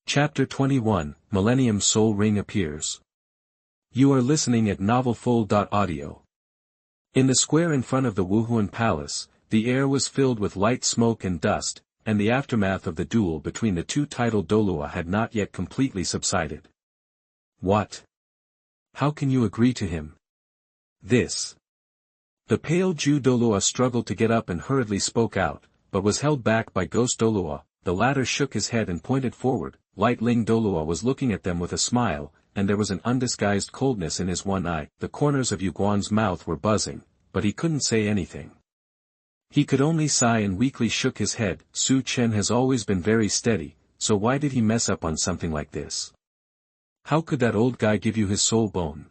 Chapter 21, Millennium Soul Ring appears. You are listening at novelfull.audio. In the square in front of the Wuhuan Palace, the air was filled with light smoke and dust, and the aftermath of the duel between the two titled Douluo had not yet completely subsided. What? How can you agree to him? This. The pale Jew Douluo struggled to get up and hurriedly spoke out, but was held back by Ghost Douluo. The latter shook his head and pointed forward. Light Ling Douluo was looking at them with a smile, and there was an undisguised coldness in his one eye. The corners of Yu Guan's mouth were buzzing, but he couldn't say anything. He could only sigh and weakly shook his head. Chen has always been very steady, so why did he mess up on something like this? How could that old guy give you his soul bone?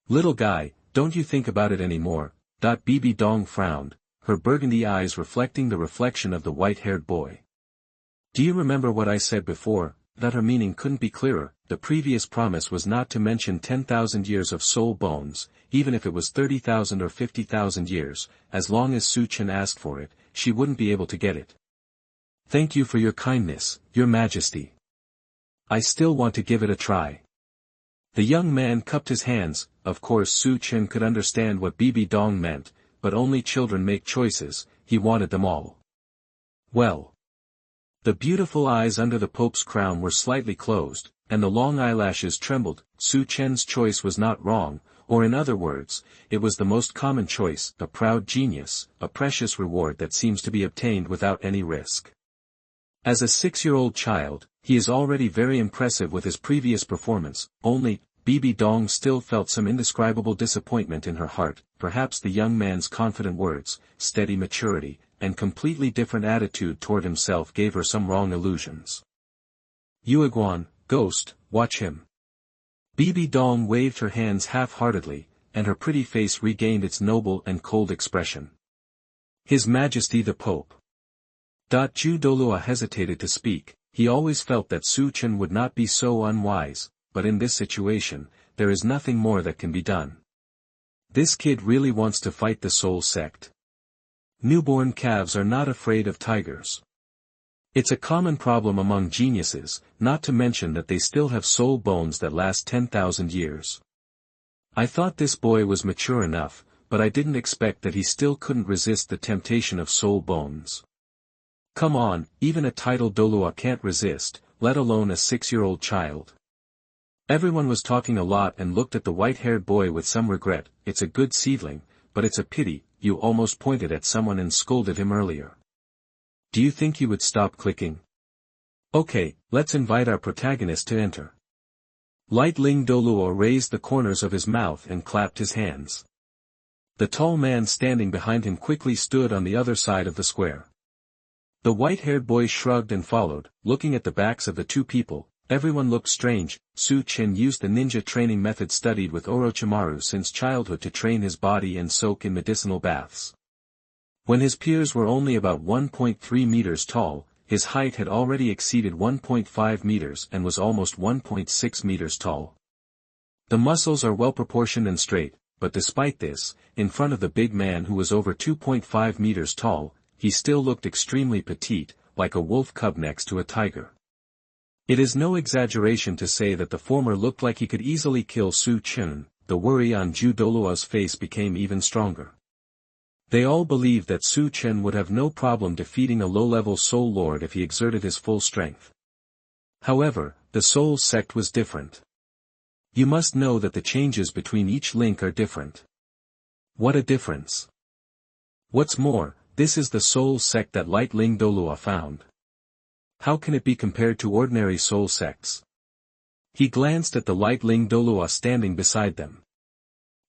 Little guy, don't you think about it anymore. Bibi Dong frowned, her burgundy eyes reflecting the reflection of the white-haired boy. Do you remember what I said before? That her meaning couldn't be clearer. The previous promise was not to mention 10,000 years of soul bones, even if it was 30,000 or 50,000 years, as long as Chen asked for it, she wouldn't be able to get it. Thank you for your kindness, Your Majesty. I still want to give it a try. The young man cupped his hands. Of course Chen could understand what Bibi Dong meant, but only children make choices. He wanted them all. Well. The beautiful eyes under the Pope's crown were slightly closed, and the long eyelashes trembled. Chen's choice was not wrong, or in other words, it was the most common choice, a proud genius, a precious reward that seems to be obtained without any risk. As a 6-year-old child, he is already very impressive with his previous performance, only, Bibi Dong still felt some indescribable disappointment in her heart. Perhaps the young man's confident words, steady maturity, and completely different attitude toward himself gave her some wrong illusions. Yuiguan, Ghost, watch him. Bibi Dong waved her hands half-heartedly, and her pretty face regained its noble and cold expression. His Majesty the Pope. Jew Douluo hesitated to speak. He always felt that Chen would not be so unwise, but in this situation, there is nothing more that can be done. This kid really wants to fight the Soul Sect. Newborn calves are not afraid of tigers. It's a common problem among geniuses, not to mention that they still have soul bones that last 10,000 years. I thought this boy was mature enough, but I didn't expect that he still couldn't resist the temptation of soul bones. Come on, even a titled Douluo can't resist, let alone a 6-year-old child. Everyone was talking a lot and looked at the white-haired boy with some regret. It's a good seedling, but it's a pity. You almost pointed at someone and scolded him earlier. Do you think you would stop clicking? Okay, let's invite our protagonist to enter. Light Ling Douluo raised the corners of his mouth and clapped his hands. The tall man standing behind him quickly stood on the other side of the square. The white-haired boy shrugged and followed, looking at the backs of the two people. Everyone looked strange. Chen used the ninja training method studied with Orochimaru since childhood to train his body and soak in medicinal baths. When his peers were only about 1.3 meters tall, his height had already exceeded 1.5 meters and was almost 1.6 meters tall. The muscles are well proportioned and straight, but despite this, in front of the big man who was over 2.5 meters tall, he still looked extremely petite, like a wolf cub next to a tiger. It is no exaggeration to say that the former looked like he could easily kill Chen. The worry on Jew Douluo's face became even stronger. They all believed that Chen would have no problem defeating a low-level soul lord if he exerted his full strength. However, the soul sect was different. You must know that the changes between each link are different. What a difference! What's more, this is the soul sect that Light Ling Douluo found. How can it be compared to ordinary soul sects? He glanced at the Light Ling Douluo standing beside them.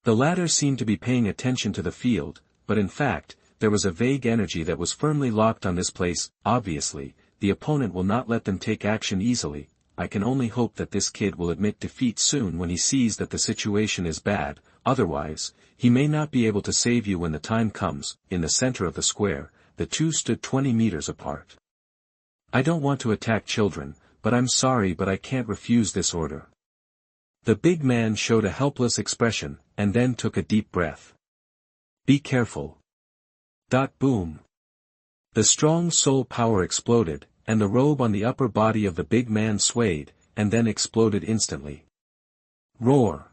The latter seemed to be paying attention to the field, but in fact, there was a vague energy that was firmly locked on this place. Obviously, the opponent will not let them take action easily. I can only hope that this kid will admit defeat soon when he sees that the situation is bad, otherwise, he may not be able to save you when the time comes. In the center of the square, the two stood 20 meters apart. I don't want to attack children, but I'm sorry but I can't refuse this order. The big man showed a helpless expression, and then took a deep breath. Be careful. Boom. The strong soul power exploded, and the robe on the upper body of the big man swayed, and then exploded instantly. Roar!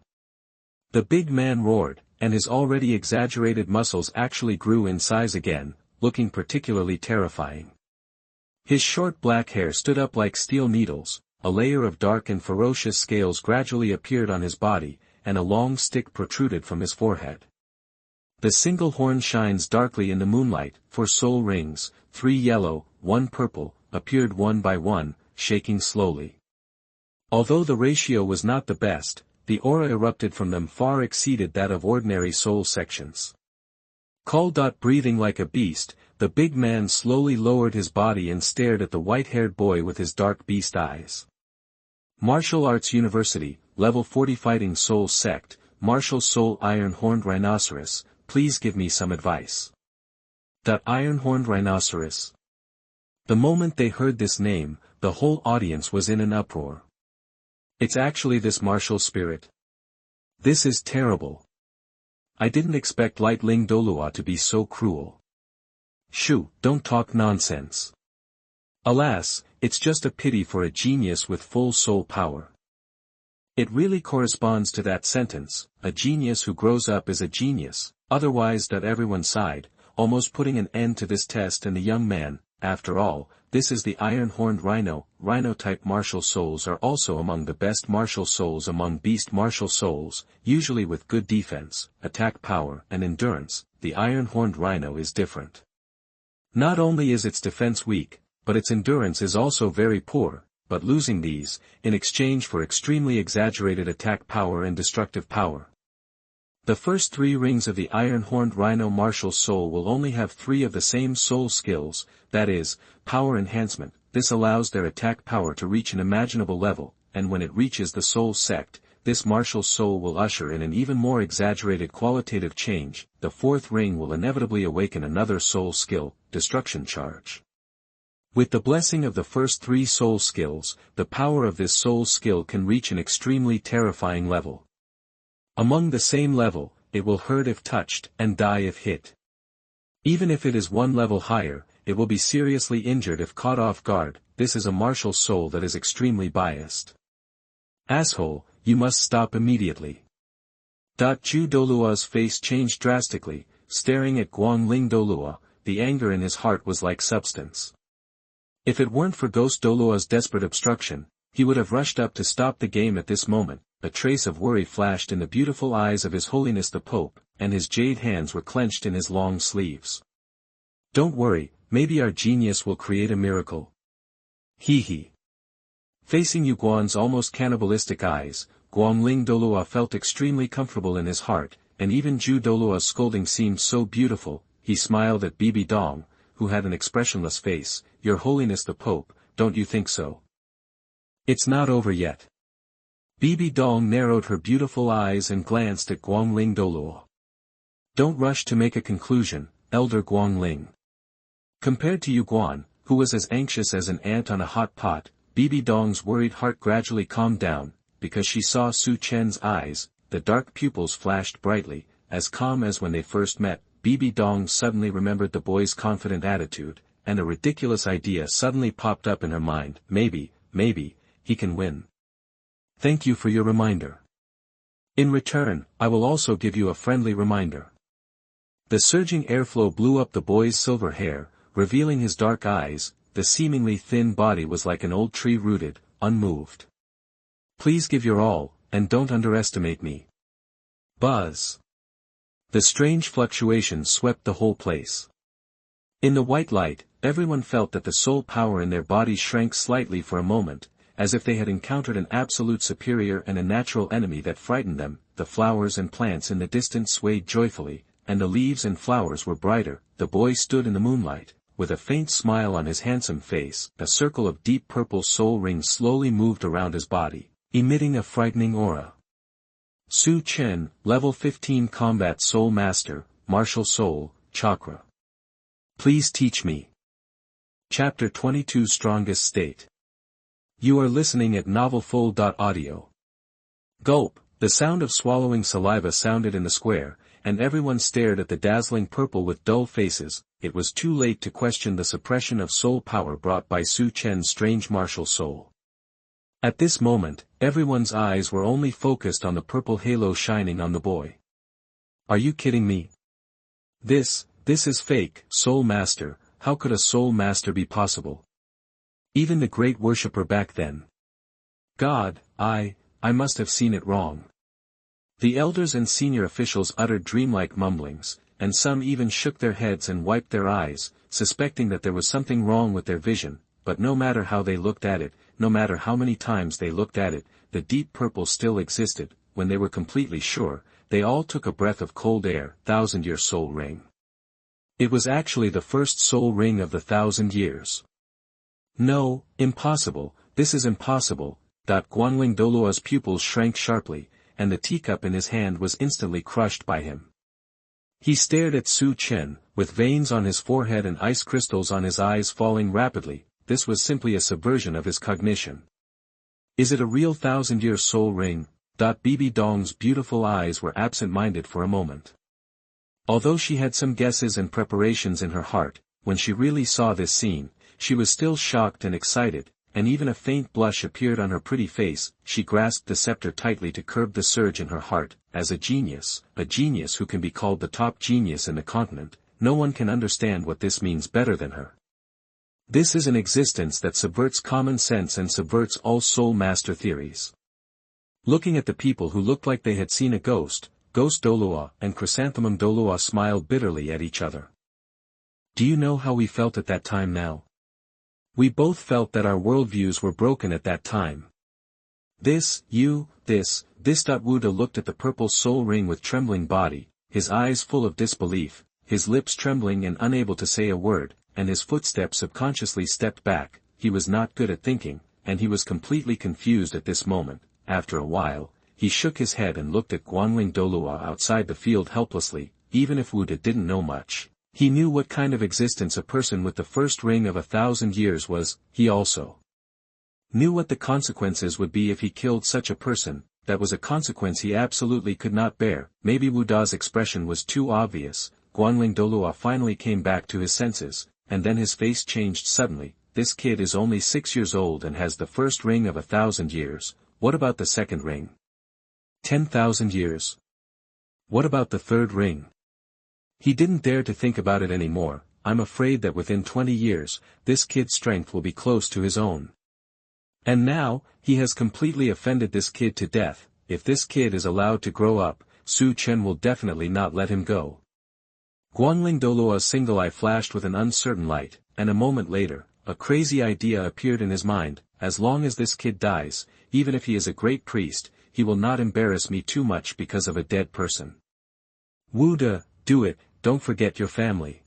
The big man roared, and his already exaggerated muscles actually grew in size again, looking particularly terrifying. His short black hair stood up like steel needles, a layer of dark and ferocious scales gradually appeared on his body, and a long stick protruded from his forehead. The single horn shines darkly in the moonlight, 4 soul rings, 3 yellow, 1 purple, appeared one by one, shaking slowly. Although the ratio was not the best, the aura erupted from them far exceeded that of ordinary soul sections. Breathing like a beast, the big man slowly lowered his body and stared at the white-haired boy with his dark beast eyes. Martial Arts University, Level 40 Fighting Soul Sect, Martial Soul Iron-Horned Rhinoceros, please give me some advice. The Iron-Horned Rhinoceros. The moment they heard this name, the whole audience was in an uproar. It's actually this martial spirit. This is terrible. I didn't expect Light Ling Douluo to be so cruel. Shoo, don't talk nonsense. Alas, it's just a pity for a genius with full soul power. It really corresponds to that sentence, a genius who grows up is a genius, otherwise that everyone sighed, almost putting an end to this test and the young man, after all, this is the iron-horned rhino. Rhino-type martial souls are also among the best martial souls among beast martial souls, usually with good defense, attack power and endurance. The iron-horned rhino is different. Not only is its defense weak, but its endurance is also very poor, but losing these, in exchange for extremely exaggerated attack power and destructive power. The first 3 rings of the iron-horned rhino martial soul will only have 3 of the same soul skills, that is, power enhancement. This allows their attack power to reach an imaginable level, and when it reaches the soul sect, this martial soul will usher in an even more exaggerated qualitative change. The 4th ring will inevitably awaken another soul skill, destruction charge. With the blessing of the first 3 soul skills, the power of this soul skill can reach an extremely terrifying level. Among the same level, it will hurt if touched, and die if hit. Even if it is 1 level higher, it will be seriously injured if caught off guard. This is a martial soul that is extremely biased. Asshole, you must stop immediately. Ju Douluo's face changed drastically, staring at Ling Douluo, the anger in his heart was like substance. If it weren't for Ghost Douluo's desperate obstruction, he would have rushed up to stop the game at this moment. A trace of worry flashed in the beautiful eyes of His Holiness the Pope, and his jade hands were clenched in his long sleeves. Don't worry, maybe our genius will create a miracle. Hee hee. Facing Yu Guan's almost cannibalistic eyes, Ling Douluo felt extremely comfortable in his heart, and even Ju Douluo's scolding seemed so beautiful. He smiled at Bibi Dong, who had an expressionless face. Your Holiness the Pope, don't you think so? It's not over yet. Bibi Dong narrowed her beautiful eyes and glanced at Ling Douluo. Don't rush to make a conclusion, Elder Ling. Compared to Yu Guan, who was as anxious as an ant on a hot pot, Bibi Dong's worried heart gradually calmed down, because she saw Su Chen's eyes. The dark pupils flashed brightly, as calm as when they first met. Bibi Dong suddenly remembered the boy's confident attitude, and a ridiculous idea suddenly popped up in her mind. Maybe, he can win. Thank you for your reminder. In return, I will also give you a friendly reminder. The surging airflow blew up the boy's silver hair, revealing his dark eyes. The seemingly thin body was like an old tree rooted, unmoved. Please give your all, and don't underestimate me. Buzz. The strange fluctuations swept the whole place. In the white light, everyone felt that the soul power in their bodies shrank slightly for a moment, as if they had encountered an absolute superior and a natural enemy that frightened them. The flowers and plants in the distance swayed joyfully, and the leaves and flowers were brighter. The boy stood in the moonlight, with a faint smile on his handsome face. A circle of deep purple soul rings slowly moved around his body, emitting a frightening aura. Su Chen, Level 15 Combat Soul Master, Martial Soul, Chakra. Please teach me. Chapter 22 Strongest State. You are listening at novelfull.audio. Gulp, the sound of swallowing saliva sounded in the square, and everyone stared at the dazzling purple with dull faces. It was too late to question the suppression of soul power brought by Su Chen's strange martial soul. At this moment, everyone's eyes were only focused on the purple halo shining on the boy. Are you kidding me? This is fake, Soul Master. How could a Soul Master be possible? Even the great worshipper back then. God, I must have seen it wrong. The elders and senior officials uttered dreamlike mumblings, and some even shook their heads and wiped their eyes, suspecting that there was something wrong with their vision, but no matter how they looked at it, no matter how many times they looked at it, the deep purple still existed. When they were completely sure, they all took a breath of cold air. 1,000-year soul ring. It was actually the first soul ring of the 1,000 years. No, impossible, this is impossible. Guanling Douluo's pupils shrank sharply, and the teacup in his hand was instantly crushed by him. He stared at Su Chen, with veins on his forehead and ice crystals on his eyes falling rapidly. This was simply a subversion of his cognition. Is it a real 1,000-year soul ring? Bibi Dong's beautiful eyes were absent-minded for a moment. Although she had some guesses and preparations in her heart, when she really saw this scene, she was still shocked and excited, and even a faint blush appeared on her pretty face. She grasped the scepter tightly to curb the surge in her heart. As a genius who can be called the top genius in the continent, no one can understand what this means better than her. This is an existence that subverts common sense and subverts all soul master theories. Looking at the people who looked like they had seen a ghost, Ghost Douluo and Chrysanthemum Douluo smiled bitterly at each other. Do you know how we felt at that time now? We both felt that our worldviews were broken at that time. This. Wuda looked at the purple soul ring with trembling body, his eyes full of disbelief, his lips trembling and unable to say a word, and his footsteps subconsciously stepped back. He was not good at thinking, and he was completely confused at this moment. After a while, he shook his head and looked at Guanling Douluo outside the field helplessly. Even if Wuda didn't know much, he knew what kind of existence a person with the first ring of 1,000 years was. He also knew what the consequences would be if he killed such a person. That was a consequence he absolutely could not bear. Maybe Wuda's expression was too obvious. Guanling Douluo finally came back to his senses, and then his face changed suddenly. This kid is only 6 years old and has the first ring of 1,000 years. What about the second ring? 10,000 years. What about the third ring? He didn't dare to think about it anymore. I'm afraid that within 20 years, this kid's strength will be close to his own. And now, he has completely offended this kid to death. If this kid is allowed to grow up, Su Chen will definitely not let him go. Guanling Douluo's single eye flashed with an uncertain light, and a moment later, a crazy idea appeared in his mind. As long as this kid dies, even if he is a great priest, he will not embarrass me too much because of a dead person. Wuda, do it, don't forget your family.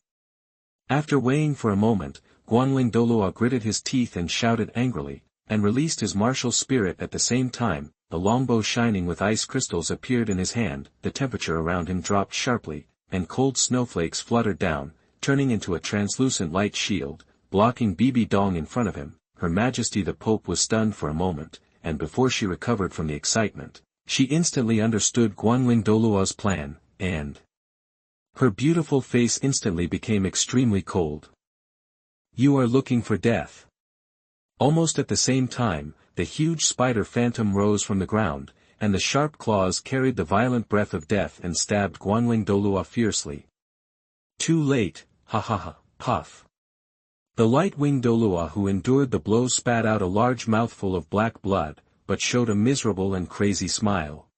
After weighing for a moment, Guanling Douluo gritted his teeth and shouted angrily, and released his martial spirit at the same time. The longbow shining with ice crystals appeared in his hand. The temperature around him dropped sharply, and cold snowflakes fluttered down, turning into a translucent light shield, blocking Bibi Dong in front of him. Her Majesty the Pope was stunned for a moment, and before she recovered from the excitement, she instantly understood Guanling Douluo's plan, and her beautiful face instantly became extremely cold. You are looking for death. Almost at the same time, the huge spider phantom rose from the ground, and the sharp claws carried the violent breath of death and stabbed Guanling Douluo fiercely. Too late, ha ha ha, puff. The light-winged Douluo who endured the blow spat out a large mouthful of black blood, but showed a miserable and crazy smile.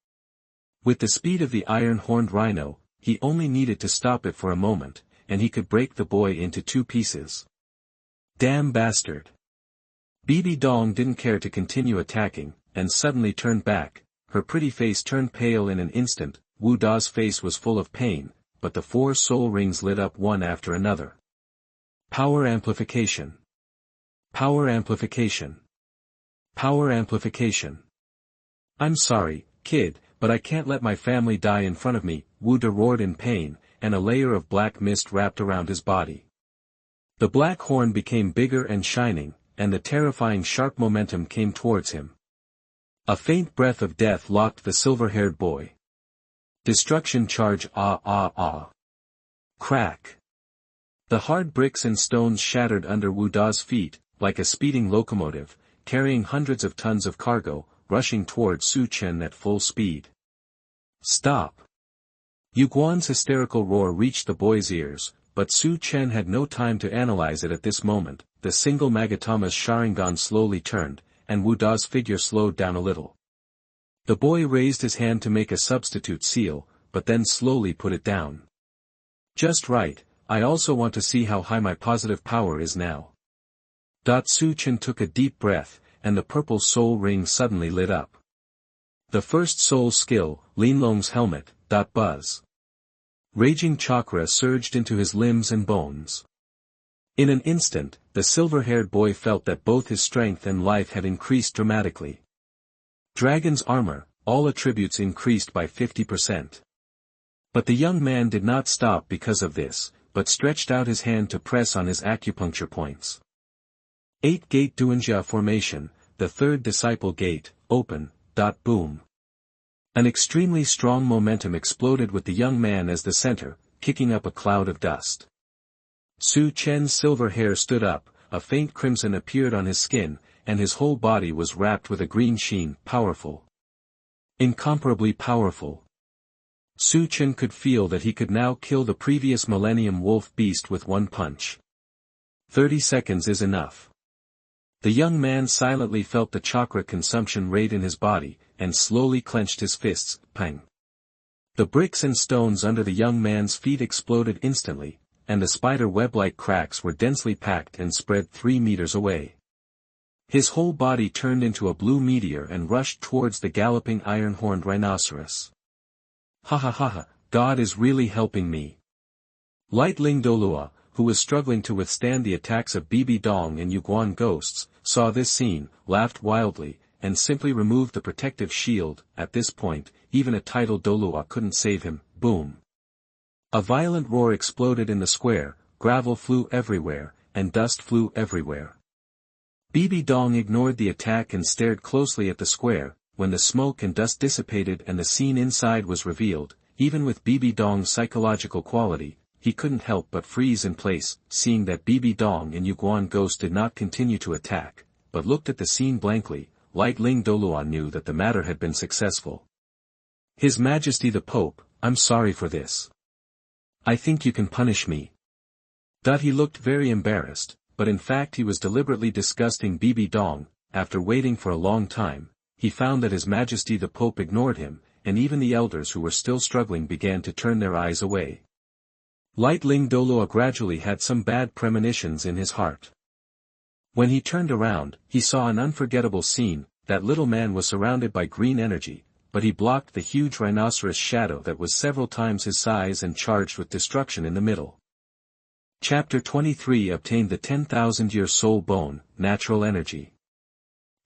With the speed of the iron-horned rhino, he only needed to stop it for a moment, and he could break the boy into 2 pieces. Damn bastard. Bibi Dong didn't care to continue attacking, and suddenly turned back. Her pretty face turned pale in an instant. Wu Da's face was full of pain, but the 4 soul rings lit up one after another. Power amplification. Power amplification. Power amplification. I'm sorry, kid, but I can't let my family die in front of me. Wu Da roared in pain, and a layer of black mist wrapped around his body. The black horn became bigger and shining, and the terrifying sharp momentum came towards him. A faint breath of death locked the silver-haired boy. Destruction charge ah ah ah. Crack. The hard bricks and stones shattered under Wu Da's feet, like a speeding locomotive, carrying hundreds of tons of cargo, rushing toward Su Chen at full speed. Stop! Yu Guan's hysterical roar reached the boy's ears, but Su Chen had no time to analyze it at this moment. The single Magatama's Sharingan slowly turned, and Wu Da's figure slowed down a little. The boy raised his hand to make a substitute seal, but then slowly put it down. Just right, I also want to see how high my positive power is now. Su Chen took a deep breath, and the purple soul ring suddenly lit up. The first soul skill, Linlong's helmet, buzz. Raging chakra surged into his limbs and bones. In an instant, the silver-haired boy felt that both his strength and life had increased dramatically. Dragon's armor, all attributes increased by 50%. But the young man did not stop because of this, but stretched out his hand to press on his acupuncture points. 8-gate Duanjia formation, the third disciple gate, open, boom. An extremely strong momentum exploded with the young man as the center, kicking up a cloud of dust. Su Chen's silver hair stood up, a faint crimson appeared on his skin, and his whole body was wrapped with a green sheen, powerful. Incomparably powerful. Su Chen could feel that he could now kill the previous Millennium Wolf Beast with one punch. 30 seconds is enough. The young man silently felt the chakra consumption rate in his body, and slowly clenched his fists, pang. The bricks and stones under the young man's feet exploded instantly, and the spider web-like cracks were densely packed and spread 3 meters away. His whole body turned into a blue meteor and rushed towards the galloping iron-horned rhinoceros. Ha ha ha ha, God is really helping me. Light Ling Douluo, who was struggling to withstand the attacks of Bibi Dong and Yu Guan ghosts, saw this scene, laughed wildly, and simply removed the protective shield. At this point, even a titled Douluo couldn't save him. Boom. A violent roar exploded in the square, gravel flew everywhere, and dust flew everywhere. Bibi Dong ignored the attack and stared closely at the square. When the smoke and dust dissipated and the scene inside was revealed, even with Bibi Dong's psychological quality, he couldn't help but freeze in place, seeing that Bibi Dong and Yu Guan ghost did not continue to attack, but looked at the scene blankly. Light Ling Douluo knew that the matter had been successful. His Majesty the Pope, I'm sorry for this. I think you can punish me. He looked very embarrassed, but in fact he was deliberately disgusting Bibi Dong. After waiting for a long time, he found that His Majesty the Pope ignored him, and even the elders who were still struggling began to turn their eyes away. Light Ling Douluo gradually had some bad premonitions in his heart. When he turned around, he saw an unforgettable scene. That little man was surrounded by green energy, but he blocked the huge rhinoceros shadow that was several times his size and charged with destruction in the middle. Chapter 23 Obtained the 10,000-year soul bone, natural energy.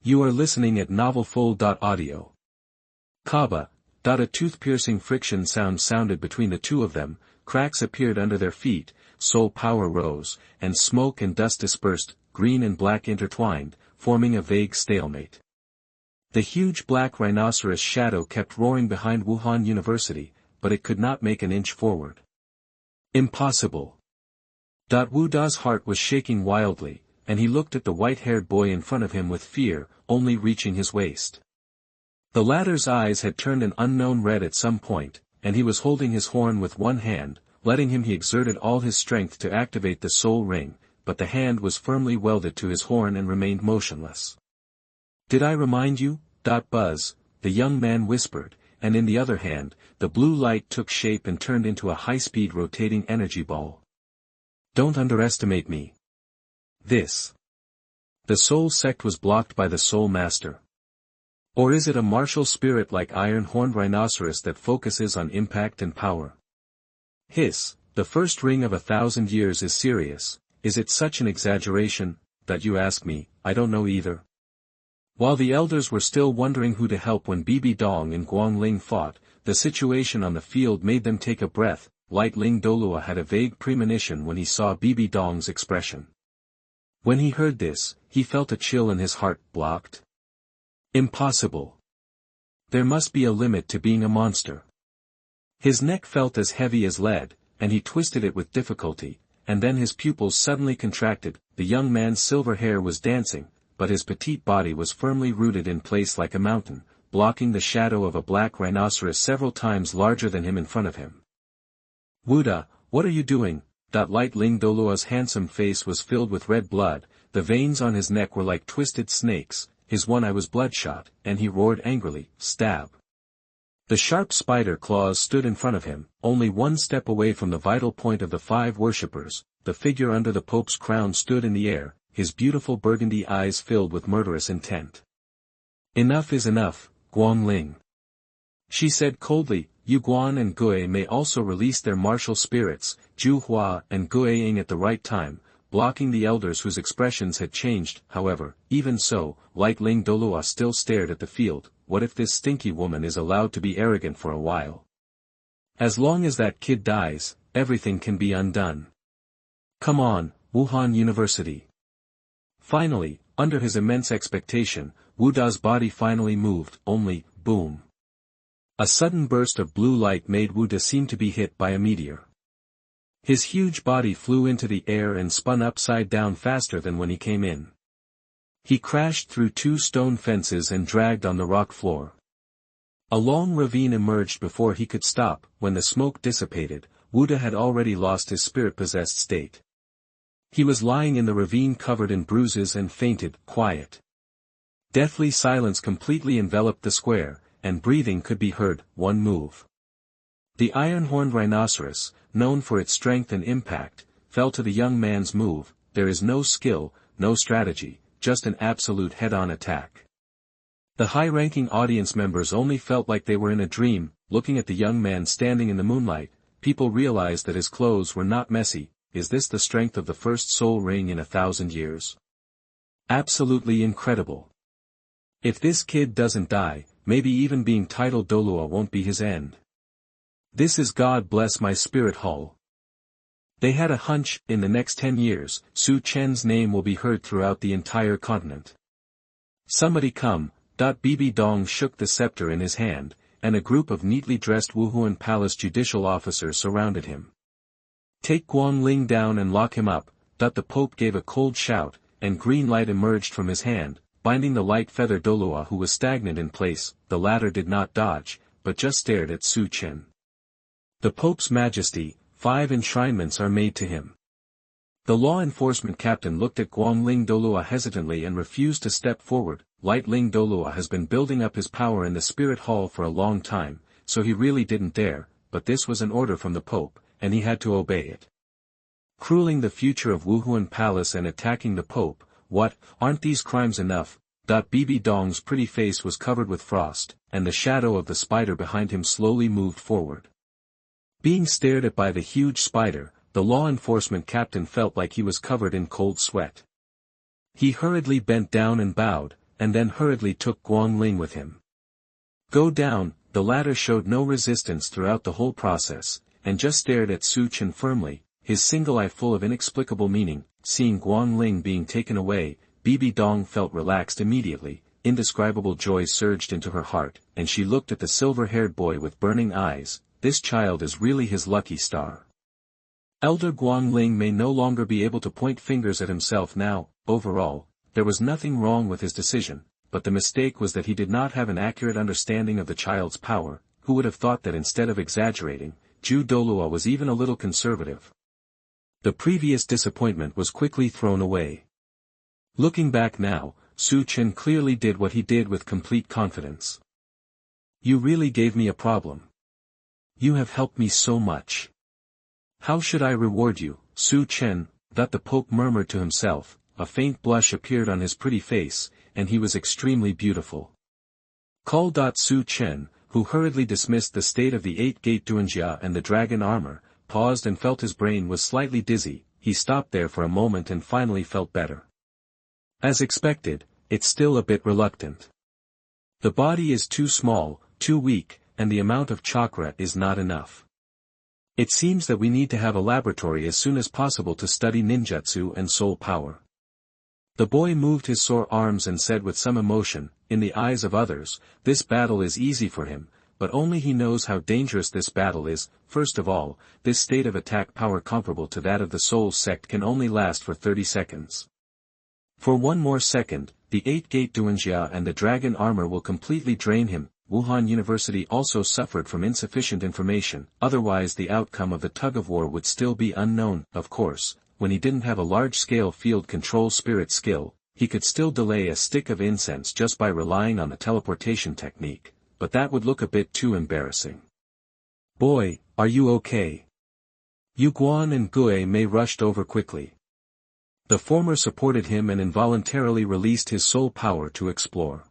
You are listening at novelfull.audio. Kaba, a tooth-piercing friction sound sounded between the two of them, cracks appeared under their feet, soul power rose, and smoke and dust dispersed, green and black intertwined, forming a vague stalemate. The huge black rhinoceros shadow kept roaring behind Wuhan University, but it could not make an inch forward. Impossible. Wu Da's heart was shaking wildly, and he looked at the white-haired boy in front of him with fear, only reaching his waist. The latter's eyes had turned an unknown red at some point, and he was holding his horn with one hand. Letting him, he exerted all his strength to activate the soul ring, but the hand was firmly welded to his horn and remained motionless. Did I remind you? Buzz, the young man whispered, and in the other hand, the blue light took shape and turned into a high-speed rotating energy ball. Don't underestimate me. This. The soul sect was blocked by the soul master. Or is it a martial spirit like iron-horned rhinoceros that focuses on impact and power? Hiss, the first ring of 1,000 years is serious. Is it such an exaggeration, that you ask me? I don't know either. While the elders were still wondering who to help when Bibi Dong and Guangling fought, the situation on the field made them take a breath. Light Ling Douluo had a vague premonition when he saw Bibi Dong's expression. When he heard this, he felt a chill in his heart. Blocked? Impossible. There must be a limit to being a monster. His neck felt as heavy as lead, and he twisted it with difficulty, and then his pupils suddenly contracted. The young man's silver hair was dancing, but his petite body was firmly rooted in place like a mountain, blocking the shadow of a black rhinoceros several times larger than him in front of him. "Wuda, what are you doing?" Light Ling Douluo's handsome face was filled with red blood, the veins on his neck were like twisted snakes, his one eye was bloodshot, and he roared angrily, "Stab!" The sharp spider claws stood in front of him, only one step away from the vital point of the 5 worshippers. The figure under the Pope's crown stood in the air, his beautiful burgundy eyes filled with murderous intent. "Enough is enough, Guangling," she said coldly. "You Guan and Gui may also release their martial spirits." Zhu Hua and Gui Ying at the right time, blocking the elders whose expressions had changed. However, even so, Light Ling Douluo still stared at the field. What if this stinky woman is allowed to be arrogant for a while? As long as that kid dies, everything can be undone. Come on, Wuhan University. Finally, under his immense expectation, Wu Da's body finally moved, only, boom. A sudden burst of blue light made Wu Da seem to be hit by a meteor. His huge body flew into the air and spun upside down faster than when he came in. He crashed through 2 stone fences and dragged on the rock floor. A long ravine emerged before he could stop. When the smoke dissipated, Wu Da had already lost his spirit-possessed state. He was lying in the ravine covered in bruises and fainted. Quiet. Deathly silence completely enveloped the square, and breathing could be heard. One move. The iron-horned rhinoceros, known for its strength and impact, fell to the young man's move. There is no skill, no strategy, just an absolute head-on attack. The high-ranking audience members only felt like they were in a dream. Looking at the young man standing in the moonlight, people realized that his clothes were not messy. Is this the strength of the first soul ring in 1,000 years? Absolutely incredible. If this kid doesn't die, maybe even being titled Douluo won't be his end. This is God bless my spirit hall. They had a hunch, in the next 10 years, Su Chen's name will be heard throughout the entire continent. Somebody come. Bibi Dong shook the scepter in his hand, and a group of neatly dressed Wuhuan Palace judicial officers surrounded him. Take Guangling down and lock him up. The Pope gave a cold shout, and green light emerged from his hand, binding the light feather Douluo who was stagnant in place. The latter did not dodge, but just stared at Su Chen. The Pope's Majesty, 5 enshrinements are made to him. The law enforcement captain looked at Guangling Douluo hesitantly and refused to step forward. Light Ling Douluo has been building up his power in the spirit hall for a long time, so he really didn't dare, but this was an order from the Pope, and he had to obey it. Crueling the future of Wuhuan Palace and attacking the Pope, what, aren't these crimes enough? Bibi Dong's pretty face was covered with frost, and the shadow of the spider behind him slowly moved forward. Being stared at by the huge spider, the law enforcement captain felt like he was covered in cold sweat. He hurriedly bent down and bowed, and then hurriedly took Guangling with him. Go down. The latter showed no resistance throughout the whole process, and just stared at Su Chen firmly, his single eye full of inexplicable meaning. Seeing Guangling being taken away, Bibi Dong felt relaxed immediately. Indescribable joy surged into her heart, and she looked at the silver-haired boy with burning eyes. This child is really his lucky star. Elder Guangling may no longer be able to point fingers at himself now. Overall, there was nothing wrong with his decision, but the mistake was that he did not have an accurate understanding of the child's power. Who would have thought that instead of exaggerating, Zhu Douluo was even a little conservative? The previous disappointment was quickly thrown away. Looking back now, Su Chen clearly did what he did with complete confidence. You really gave me a problem. You have helped me so much. How should I reward you, Su Chen? That the Pope murmured to himself. A faint blush appeared on his pretty face, and he was extremely beautiful. Call. Su Chen, who hurriedly dismissed the state of the 8-gate Duanjia and the dragon armor, paused and felt his brain was slightly dizzy. He stopped there for a moment and finally felt better. As expected, it's still a bit reluctant. The body is too small, too weak, and the amount of chakra is not enough. It seems that we need to have a laboratory as soon as possible to study ninjutsu and soul power. The boy moved his sore arms and said with some emotion, in the eyes of others, this battle is easy for him, but only he knows how dangerous this battle is. First of all, this state of attack power comparable to that of the Soul Sect can only last for 30 seconds. For one more second, the 8-gate Duanjia and the dragon armor will completely drain him. Wuhan University also suffered from insufficient information, otherwise the outcome of the tug-of-war would still be unknown. Of course, when he didn't have a large-scale field control spirit skill, he could still delay a stick of incense just by relying on the teleportation technique, but that would look a bit too embarrassing. "Boy, are you okay?" Yu Guan and Gue Mei rushed over quickly. The former supported him and involuntarily released his soul power to explore.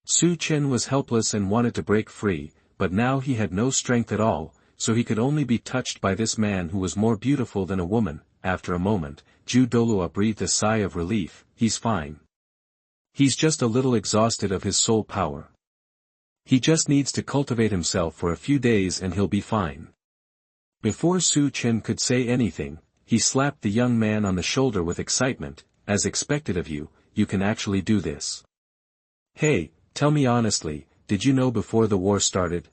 Su Chen was helpless and wanted to break free, but now he had no strength at all, so he could only be touched by this man who was more beautiful than a woman. After a moment, Ju Douluo breathed a sigh of relief. "He's fine. He's just a little exhausted of his soul power. He just needs to cultivate himself for a few days and he'll be fine." Before Su Chen could say anything, he slapped the young man on the shoulder with excitement. "As expected of you, you can actually do this. Hey, tell me honestly, did you know before the war started?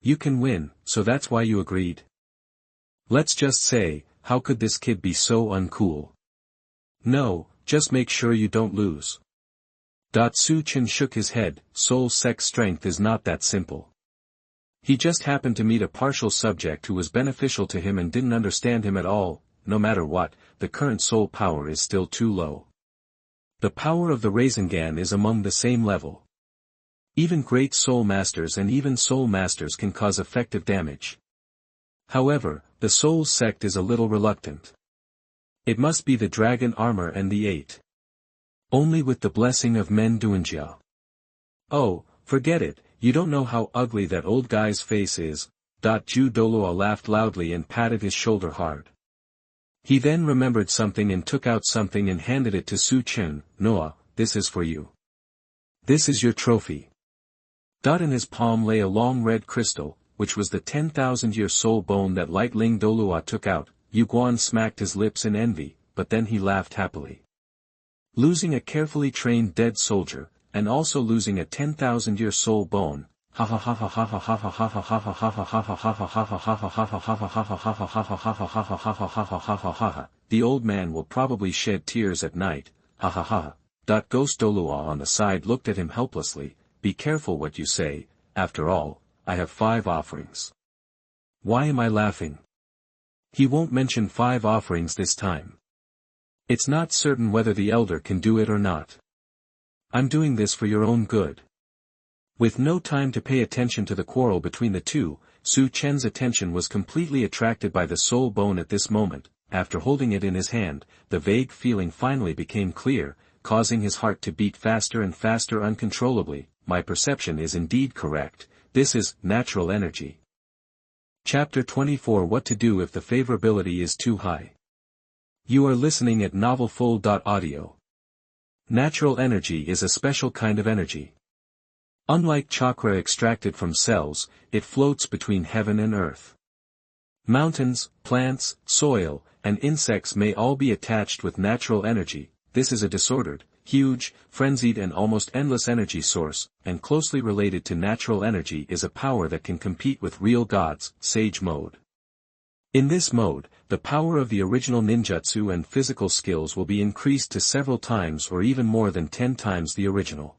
You can win, so that's why you agreed? Let's just say, how could this kid be so uncool? No, just make sure you don't lose." Su Chen shook his head. Soul Sect strength is not that simple. He just happened to meet a partial subject who was beneficial to him and didn't understand him at all. No matter what, the current soul power is still too low. The power of the Rasengan is among the same level. Even great soul masters and even soul masters can cause effective damage. However, the Soul Sect is a little reluctant. It must be the dragon armor and the 8. Only with the blessing of Men Duanjia. Oh, forget it, you don't know how ugly that old guy's face is. Ju Douluo laughed loudly and patted his shoulder hard. He then remembered something and took out something and handed it to Su Chen. "Noah, this is for you. This is your trophy." In his palm lay a long red crystal, which was the 10,000-year soul bone that Light Ling Douluo took out. Yu Guan smacked his lips in envy, but then he laughed happily. Losing a carefully trained dead soldier, and also losing a 10,000-year soul bone. Ha ha ha ha ha ha ha ha ha ha ha ha ha ha ha ha ha ha ha ha. The old man will probably shed tears at night. Ha ha ha. Ghost Douluo on the side looked at him helplessly. "Be careful what you say, after all, I have 5 offerings." "Why am I laughing? He won't mention 5 offerings this time. It's not certain whether the elder can do it or not. I'm doing this for your own good." With no time to pay attention to the quarrel between the two, Su Chen's attention was completely attracted by the soul bone at this moment. After holding it in his hand, the vague feeling finally became clear, causing his heart to beat faster and faster uncontrollably. My perception is indeed correct, this is natural energy. Chapter 24 What to do if the favorability is too high. You are listening at novelfull.audio. Natural energy is a special kind of energy. Unlike chakra extracted from cells, it floats between heaven and earth. Mountains, plants, soil, and insects may all be attached with natural energy. This is a disordered, huge, frenzied and almost endless energy source, and closely related to natural energy is a power that can compete with real gods, Sage Mode. In this mode, the power of the original ninjutsu and physical skills will be increased to several times or even more than 10 times the original.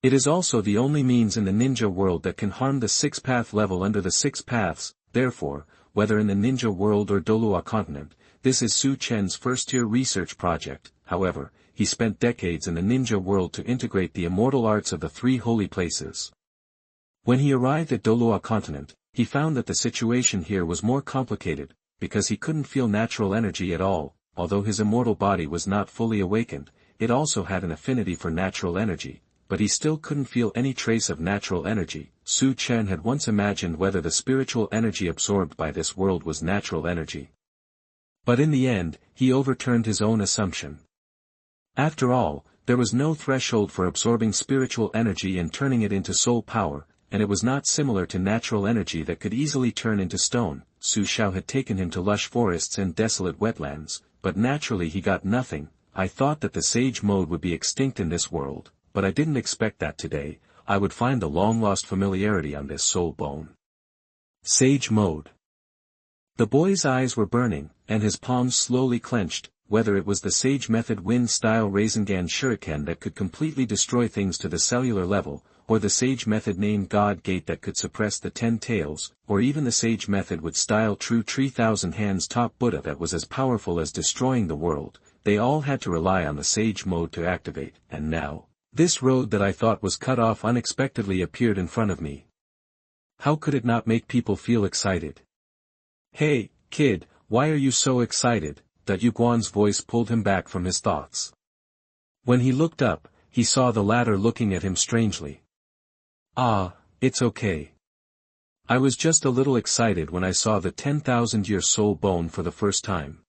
It is also the only means in the ninja world that can harm the 6-path level under the 6 paths. Therefore, whether in the ninja world or Douluo Continent, this is Su Chen's first-tier research project. However, he spent decades in the ninja world to integrate the immortal arts of the 3 holy places. When he arrived at Douluo Continent, he found that the situation here was more complicated, because he couldn't feel natural energy at all. Although his immortal body was not fully awakened, it also had an affinity for natural energy, but he still couldn't feel any trace of natural energy. Su Chen had once imagined whether the spiritual energy absorbed by this world was natural energy. But in the end, he overturned his own assumption. After all, there was no threshold for absorbing spiritual energy and turning it into soul power, and it was not similar to natural energy that could easily turn into stone. Su Xiao had taken him to lush forests and desolate wetlands, but naturally he got nothing. I thought that the Sage Mode would be extinct in this world, but I didn't expect that today. I would find the long-lost familiarity on this soul bone. Sage mode. The boy's eyes were burning, and his palms slowly clenched, whether it was the Sage Method Wind-style Rasengan Shuriken that could completely destroy things to the cellular level, or the Sage Method named God Gate that could suppress the 10 tails, or even the Sage Method with style True 3000 Hands Top Buddha that was as powerful as destroying the world, they all had to rely on the Sage mode to activate, and now, this road that I thought was cut off unexpectedly appeared in front of me. How could it not make people feel excited? Hey, kid, why are you so excited? That Yuguan's voice pulled him back from his thoughts. When he looked up, he saw the latter looking at him strangely. Ah, it's okay. I was just a little excited when I saw the 10,000-year soul bone for the first time.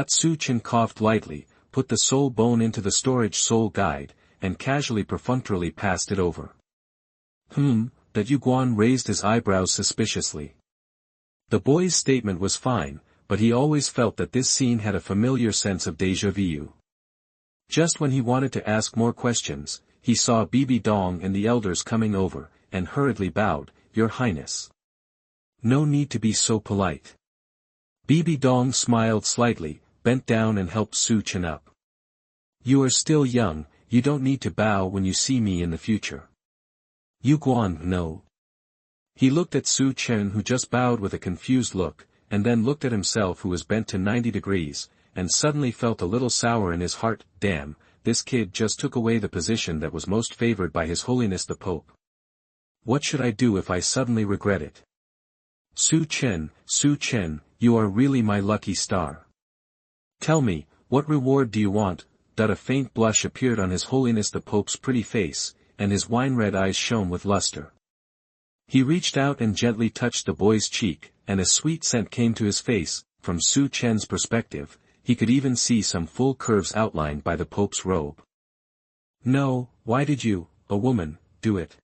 Su Chen coughed lightly, put the soul bone into the storage soul guide, and casually perfunctorily passed it over. That Yuguan raised his eyebrows suspiciously. The boy's statement was fine, but he always felt that this scene had a familiar sense of déjà vu. Just when he wanted to ask more questions, he saw Bibi Dong and the elders coming over, and hurriedly bowed, "Your Highness." No need to be so polite. Bibi Dong smiled slightly, bent down and helped Su Chen up. You are still young, you don't need to bow when you see me in the future. Yuguan, no. He looked at Su Chen who just bowed with a confused look, and then looked at himself who was bent to 90 degrees, and suddenly felt a little sour in his heart. Damn, this kid just took away the position that was most favored by His Holiness the Pope. What should I do if I suddenly regret it? Su Chen, you are really my lucky star. Tell me, what reward do you want? A faint blush appeared on His Holiness the Pope's pretty face, and his wine-red eyes shone with luster. He reached out and gently touched the boy's cheek, and a sweet scent came to his face. From Su Chen's perspective, he could even see some full curves outlined by the Pope's robe. No, why did you, a woman, do it?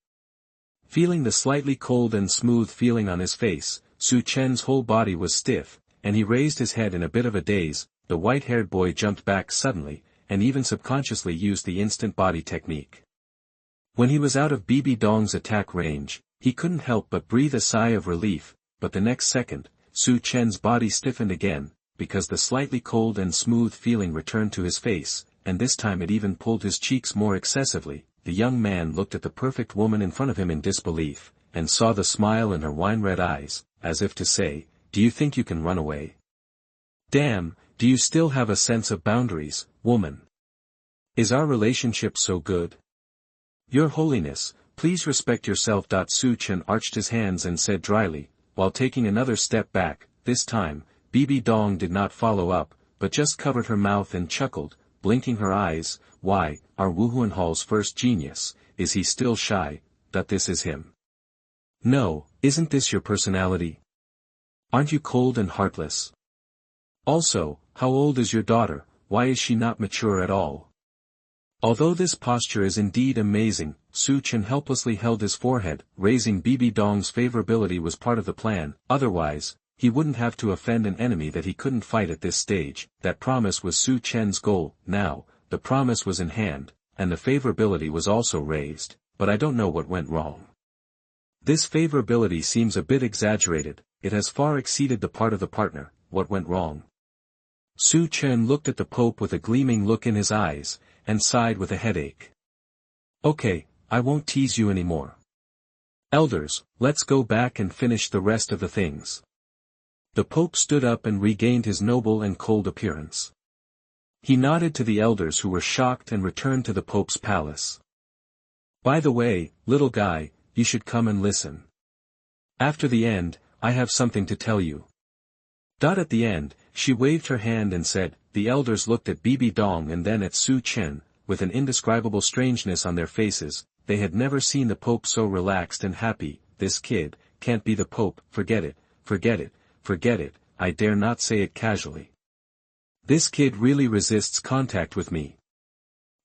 Feeling the slightly cold and smooth feeling on his face, Su Chen's whole body was stiff, and he raised his head in a bit of a daze. The white-haired boy jumped back suddenly, and even subconsciously used the instant body technique. When he was out of Bibi Dong's attack range, he couldn't help but breathe a sigh of relief, but the next second, Su Chen's body stiffened again, because the slightly cold and smooth feeling returned to his face, and this time it even pulled his cheeks more excessively. The young man looked at the perfect woman in front of him in disbelief, and saw the smile in her wine-red eyes, as if to say, "Do you think you can run away? Damn, do you still have a sense of boundaries, woman? Is our relationship so good? Your Holiness, please respect yourself." Su Chen arched his hands and said dryly, while taking another step back. This time, Bibi Dong did not follow up, but just covered her mouth and chuckled, blinking her eyes. Why, our Wuhuan Hall's first genius, is he still shy? This is him. No, isn't this your personality? Aren't you cold and heartless? Also, how old is your daughter? Why is she not mature at all? Although this posture is indeed amazing, Su Chen helplessly held his forehead. Raising Bibi Dong's favorability was part of the plan, otherwise, he wouldn't have to offend an enemy that he couldn't fight at this stage. That promise was Su Chen's goal. Now, the promise was in hand, and the favorability was also raised, but I don't know what went wrong. This favorability seems a bit exaggerated, it has far exceeded the part of the partner. What went wrong? Su Chen looked at the Pope with a gleaming look in his eyes, and sighed with a headache. Okay, I won't tease you anymore. Elders, let's go back and finish the rest of the things. The Pope stood up and regained his noble and cold appearance. He nodded to the elders who were shocked and returned to the Pope's palace. By the way, little guy, you should come and listen. After the end, I have something to tell you. At the end, she waved her hand and said. The elders looked at Bibi Dong and then at Su Chen, with an indescribable strangeness on their faces. They had never seen the Pope so relaxed and happy. This kid can't be the Pope. Forget it, forget it, forget it, I dare not say it casually. This kid really resists contact with me.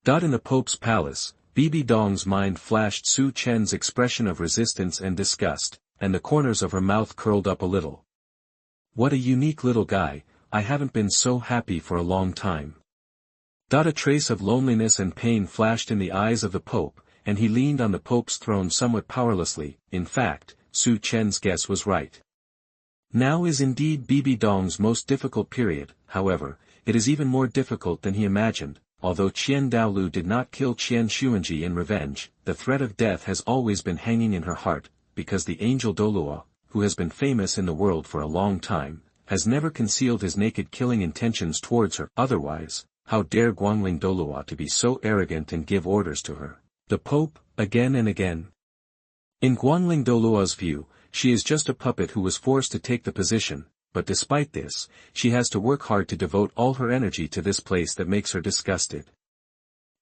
In the Pope's palace, Bibi Dong's mind flashed Su Chen's expression of resistance and disgust, and the corners of her mouth curled up a little. What a unique little guy, I haven't been so happy for a long time. A trace of loneliness and pain flashed in the eyes of the Pope, and he leaned on the Pope's throne somewhat powerlessly. In fact, Su Chen's guess was right. Now is indeed Bibi Dong's most difficult period. However, it is even more difficult than he imagined. Although Qian Daolu did not kill Qian Xuanji in revenge, the threat of death has always been hanging in her heart, because the angel Douluo, who has been famous in the world for a long time, has never concealed his naked killing intentions towards her. Otherwise, how dare Guangling Douluo to be so arrogant and give orders to her, the Pope, again and again? In Guangling Douluo's view, she is just a puppet who was forced to take the position, but despite this, she has to work hard to devote all her energy to this place that makes her disgusted.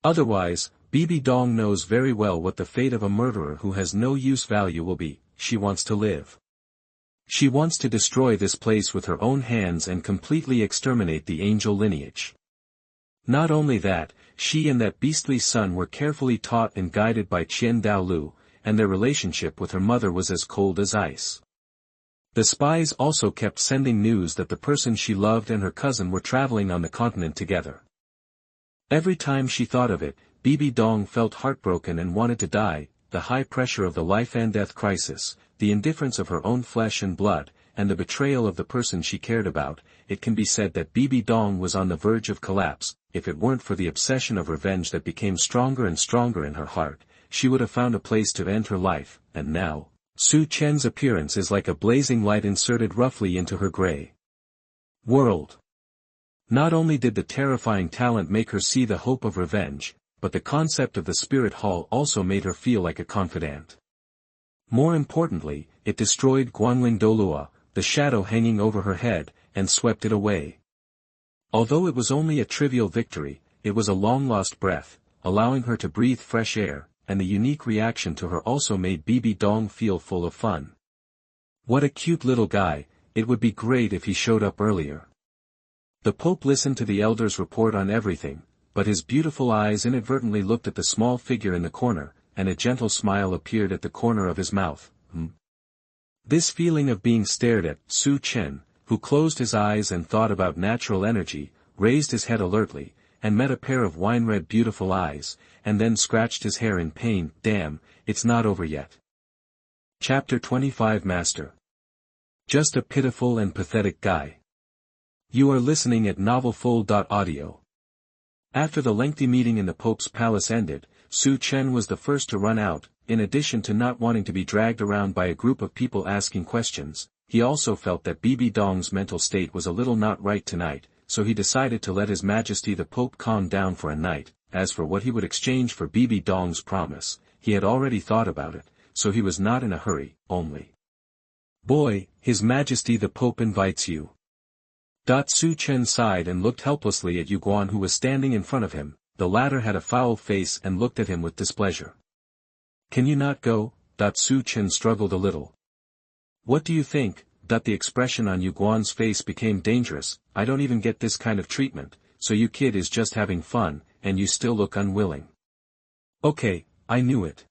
Otherwise, Bibi Dong knows very well what the fate of a murderer who has no use value will be. She wants to live. She wants to destroy this place with her own hands and completely exterminate the angel lineage. Not only that, she and that beastly son were carefully taught and guided by Qian Daolu, and their relationship with her mother was as cold as ice. The spies also kept sending news that the person she loved and her cousin were traveling on the continent together. Every time she thought of it, Bibi Dong felt heartbroken and wanted to die. The high pressure of the life and death crisis, the indifference of her own flesh and blood, and the betrayal of the person she cared about, it can be said that Bibi Dong was on the verge of collapse. If it weren't for the obsession of revenge that became stronger and stronger in her heart, she would have found a place to end her life. And now, Su Chen's appearance is like a blazing light inserted roughly into her gray world. Not only did the terrifying talent make her see the hope of revenge, but the concept of the spirit hall also made her feel like a confidant. More importantly, it destroyed Guangling Douluo, the shadow hanging over her head, and swept it away. Although it was only a trivial victory, it was a long-lost breath, allowing her to breathe fresh air, and the unique reaction to her also made Bibi Dong feel full of fun. What a cute little guy, it would be great if he showed up earlier. The Pope listened to the elder's report on everything, but his beautiful eyes inadvertently looked at the small figure in the corner, and a gentle smile appeared at the corner of his mouth. This feeling of being stared at, Su Chen, who closed his eyes and thought about natural energy, raised his head alertly, and met a pair of wine-red beautiful eyes, and then scratched his hair in pain. Damn, it's not over yet. Chapter 25 Master. Just a pitiful and pathetic guy. You are listening at novelfull.audio. After the lengthy meeting in the Pope's palace ended, Su Chen was the first to run out. In addition to not wanting to be dragged around by a group of people asking questions, he also felt that Bibi Dong's mental state was a little not right tonight, so he decided to let His Majesty the Pope calm down for a night. As for what he would exchange for Bibi Dong's promise, he had already thought about it, so he was not in a hurry. Only, "Boy, His Majesty the Pope invites you." Su Chen sighed and looked helplessly at Yu Guan, who was standing in front of him. The latter had a foul face and looked at him with displeasure. "Can you not go?" Su Chen struggled a little. "What do you think?" The expression on Yu Guan's face became dangerous. "I don't even get this kind of treatment, so you kid is just having fun, and you still look unwilling." "Okay, I knew it."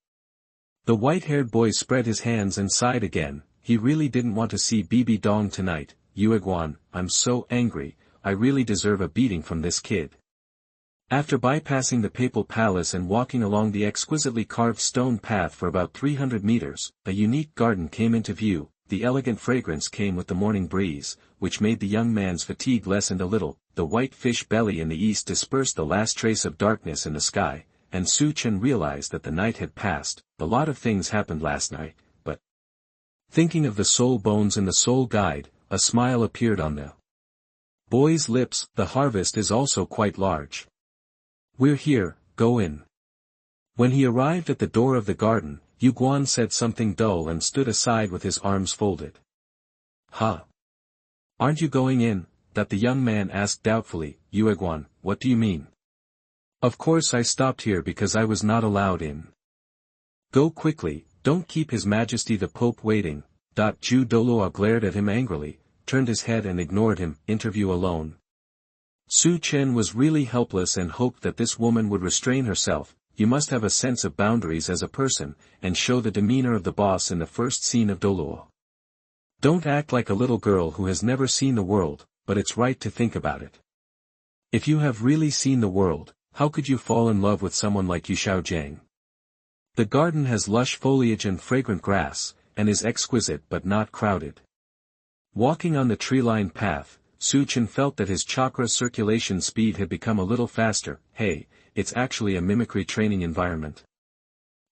The white-haired boy spread his hands and sighed again. He really didn't want to see Bibi Dong tonight. "Yueguan, I'm so angry, I really deserve a beating from this kid." After bypassing the papal palace and walking along the exquisitely carved stone path for about 300 meters, a unique garden came into view. The elegant fragrance came with the morning breeze, which made the young man's fatigue lessen a little. The white fish belly in the east dispersed the last trace of darkness in the sky, and Su Chen realized that the night had passed. A lot of things happened last night, but thinking of the soul bones in the soul guide, a smile appeared on the boy's lips. "The harvest is also quite large. We're here, go in." When he arrived at the door of the garden, Yu Guan said something dull and stood aside with his arms folded. "Huh? Aren't you going in?" The young man asked doubtfully. "Yueguan, what do you mean?" "Of course I stopped here because I was not allowed in." "Go quickly, don't keep His Majesty the Pope waiting." Ju Douluo glared at him angrily, turned his head and ignored him. Interview alone. Su Chen was really helpless and hoped that this woman would restrain herself. You must have a sense of boundaries as a person, and show the demeanor of the boss in the first scene of Douluo. Don't act like a little girl who has never seen the world, but it's right to think about it. If you have really seen the world, how could you fall in love with someone like Yu Xiaojiang? The garden has lush foliage and fragrant grass, and is exquisite but not crowded. Walking on the tree-lined path, Chen felt that his chakra circulation speed had become a little faster. Hey, it's actually a mimicry training environment.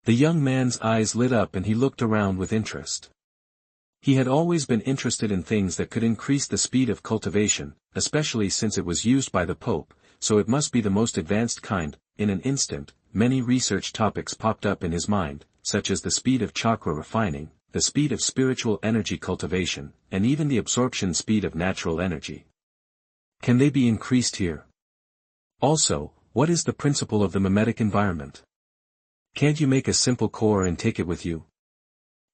The young man's eyes lit up and he looked around with interest. He had always been interested in things that could increase the speed of cultivation, especially since it was used by the Pope, so it must be the most advanced kind. In an instant, many research topics popped up in his mind, such as the speed of chakra refining, the speed of spiritual energy cultivation, and even the absorption speed of natural energy. Can they be increased here? Also, what is the principle of the mimetic environment? Can't you make a simple core and take it with you?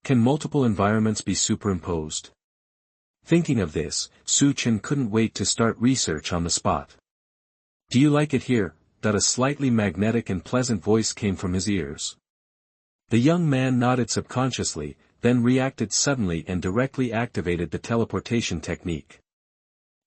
Can multiple environments be superimposed? Thinking of this, Chen couldn't wait to start research on the spot. Do you like it here? That a slightly magnetic and pleasant voice came from his ears. The young man nodded subconsciously, then reacted suddenly and directly activated the teleportation technique.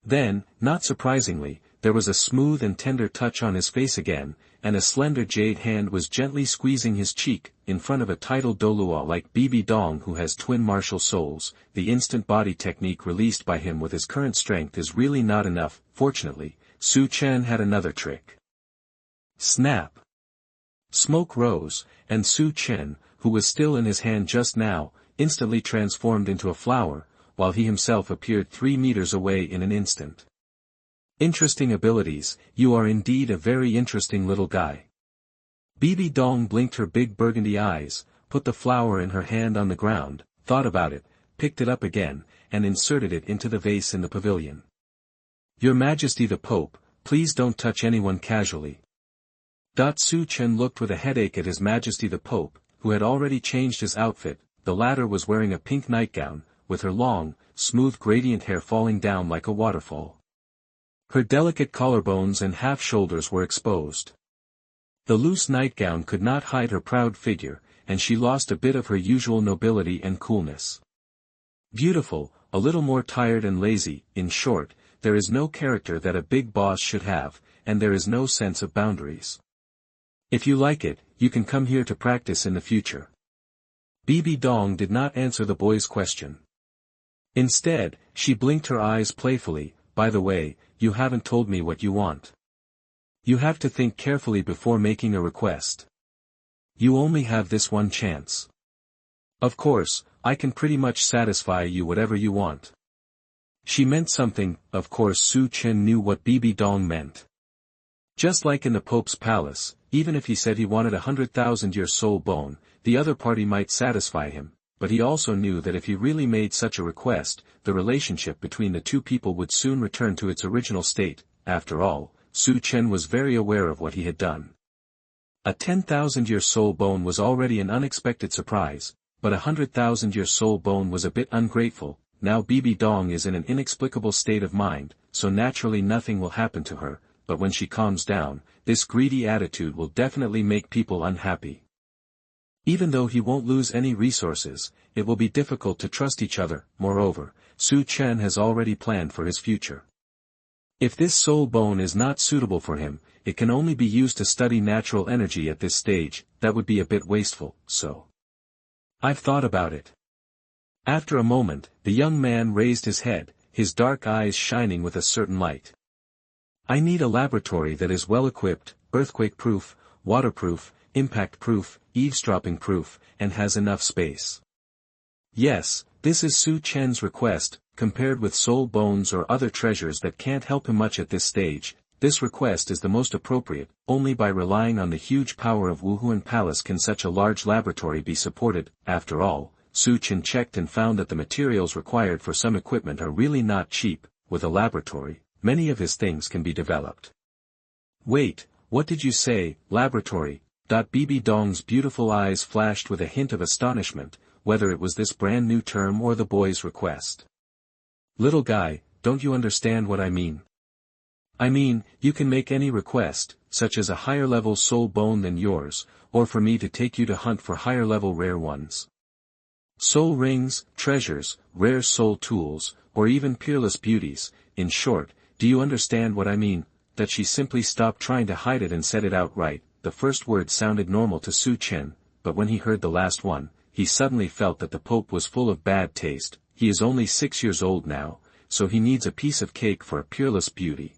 Then, not surprisingly, there was a smooth and tender touch on his face again, and a slender jade hand was gently squeezing his cheek, in front of a titled Douluo like Bibi Dong who has twin martial souls. The instant body technique released by him with his current strength is really not enough. Fortunately, Chen had another trick. Snap! Smoke rose, and Chen, who was still in his hand just now, instantly transformed into a flower, while he himself appeared 3 meters away in an instant. Interesting abilities, you are indeed a very interesting little guy. Bibi Dong blinked her big burgundy eyes, put the flower in her hand on the ground, thought about it, picked it up again, and inserted it into the vase in the pavilion. Your Majesty the Pope, please don't touch anyone casually. Chen looked with a headache at His Majesty the Pope, who had already changed his outfit. The latter was wearing a pink nightgown, with her long, smooth gradient hair falling down like a waterfall. Her delicate collarbones and half-shoulders were exposed. The loose nightgown could not hide her proud figure, and she lost a bit of her usual nobility and coolness. Beautiful, a little more tired and lazy. In short, there is no character that a big boss should have, and there is no sense of boundaries. If you like it, you can come here to practice in the future. Bibi Dong did not answer the boy's question. Instead, she blinked her eyes playfully. By the way, you haven't told me what you want. You have to think carefully before making a request. You only have this one chance. Of course, I can pretty much satisfy you whatever you want. She meant something. Of course Chen knew what Bibi Dong meant. Just like in the Pope's palace, even if he said he wanted 100,000-year soul bone, the other party might satisfy him, but he also knew that if he really made such a request, the relationship between the two people would soon return to its original state. After all, Chen was very aware of what he had done. A 10,000-year soul bone was already an unexpected surprise, but 100,000-year soul bone was a bit ungrateful. Now Bibi Dong is in an inexplicable state of mind, so naturally nothing will happen to her, but when she calms down, this greedy attitude will definitely make people unhappy. Even though he won't lose any resources, it will be difficult to trust each other. Moreover, Chen has already planned for his future. If this soul bone is not suitable for him, it can only be used to study natural energy at this stage. That would be a bit wasteful, so. I've thought about it. After a moment, the young man raised his head, his dark eyes shining with a certain light. I need a laboratory that is well-equipped, earthquake-proof, waterproof, impact-proof, eavesdropping-proof, and has enough space. Yes, this is Chen's request. Compared with soul bones or other treasures that can't help him much at this stage, this request is the most appropriate. Only by relying on the huge power of Wuhuan Palace can such a large laboratory be supported. After all, Chen checked and found that the materials required for some equipment are really not cheap. With a laboratory, many of his things can be developed. Wait, what did you say, laboratory? Bibi Dong's beautiful eyes flashed with a hint of astonishment, whether it was this brand new term or the boy's request. Little guy, don't you understand what I mean? I mean, you can make any request, such as a higher-level soul bone than yours, or for me to take you to hunt for higher-level rare ones. Soul rings, treasures, rare soul tools, or even peerless beauties. In short, do you understand what I mean? That she simply stopped trying to hide it and said it outright. The first word sounded normal to Chen, but when he heard the last one, he suddenly felt that the Pope was full of bad taste. He is only 6 years old now, so he needs a piece of cake for a peerless beauty.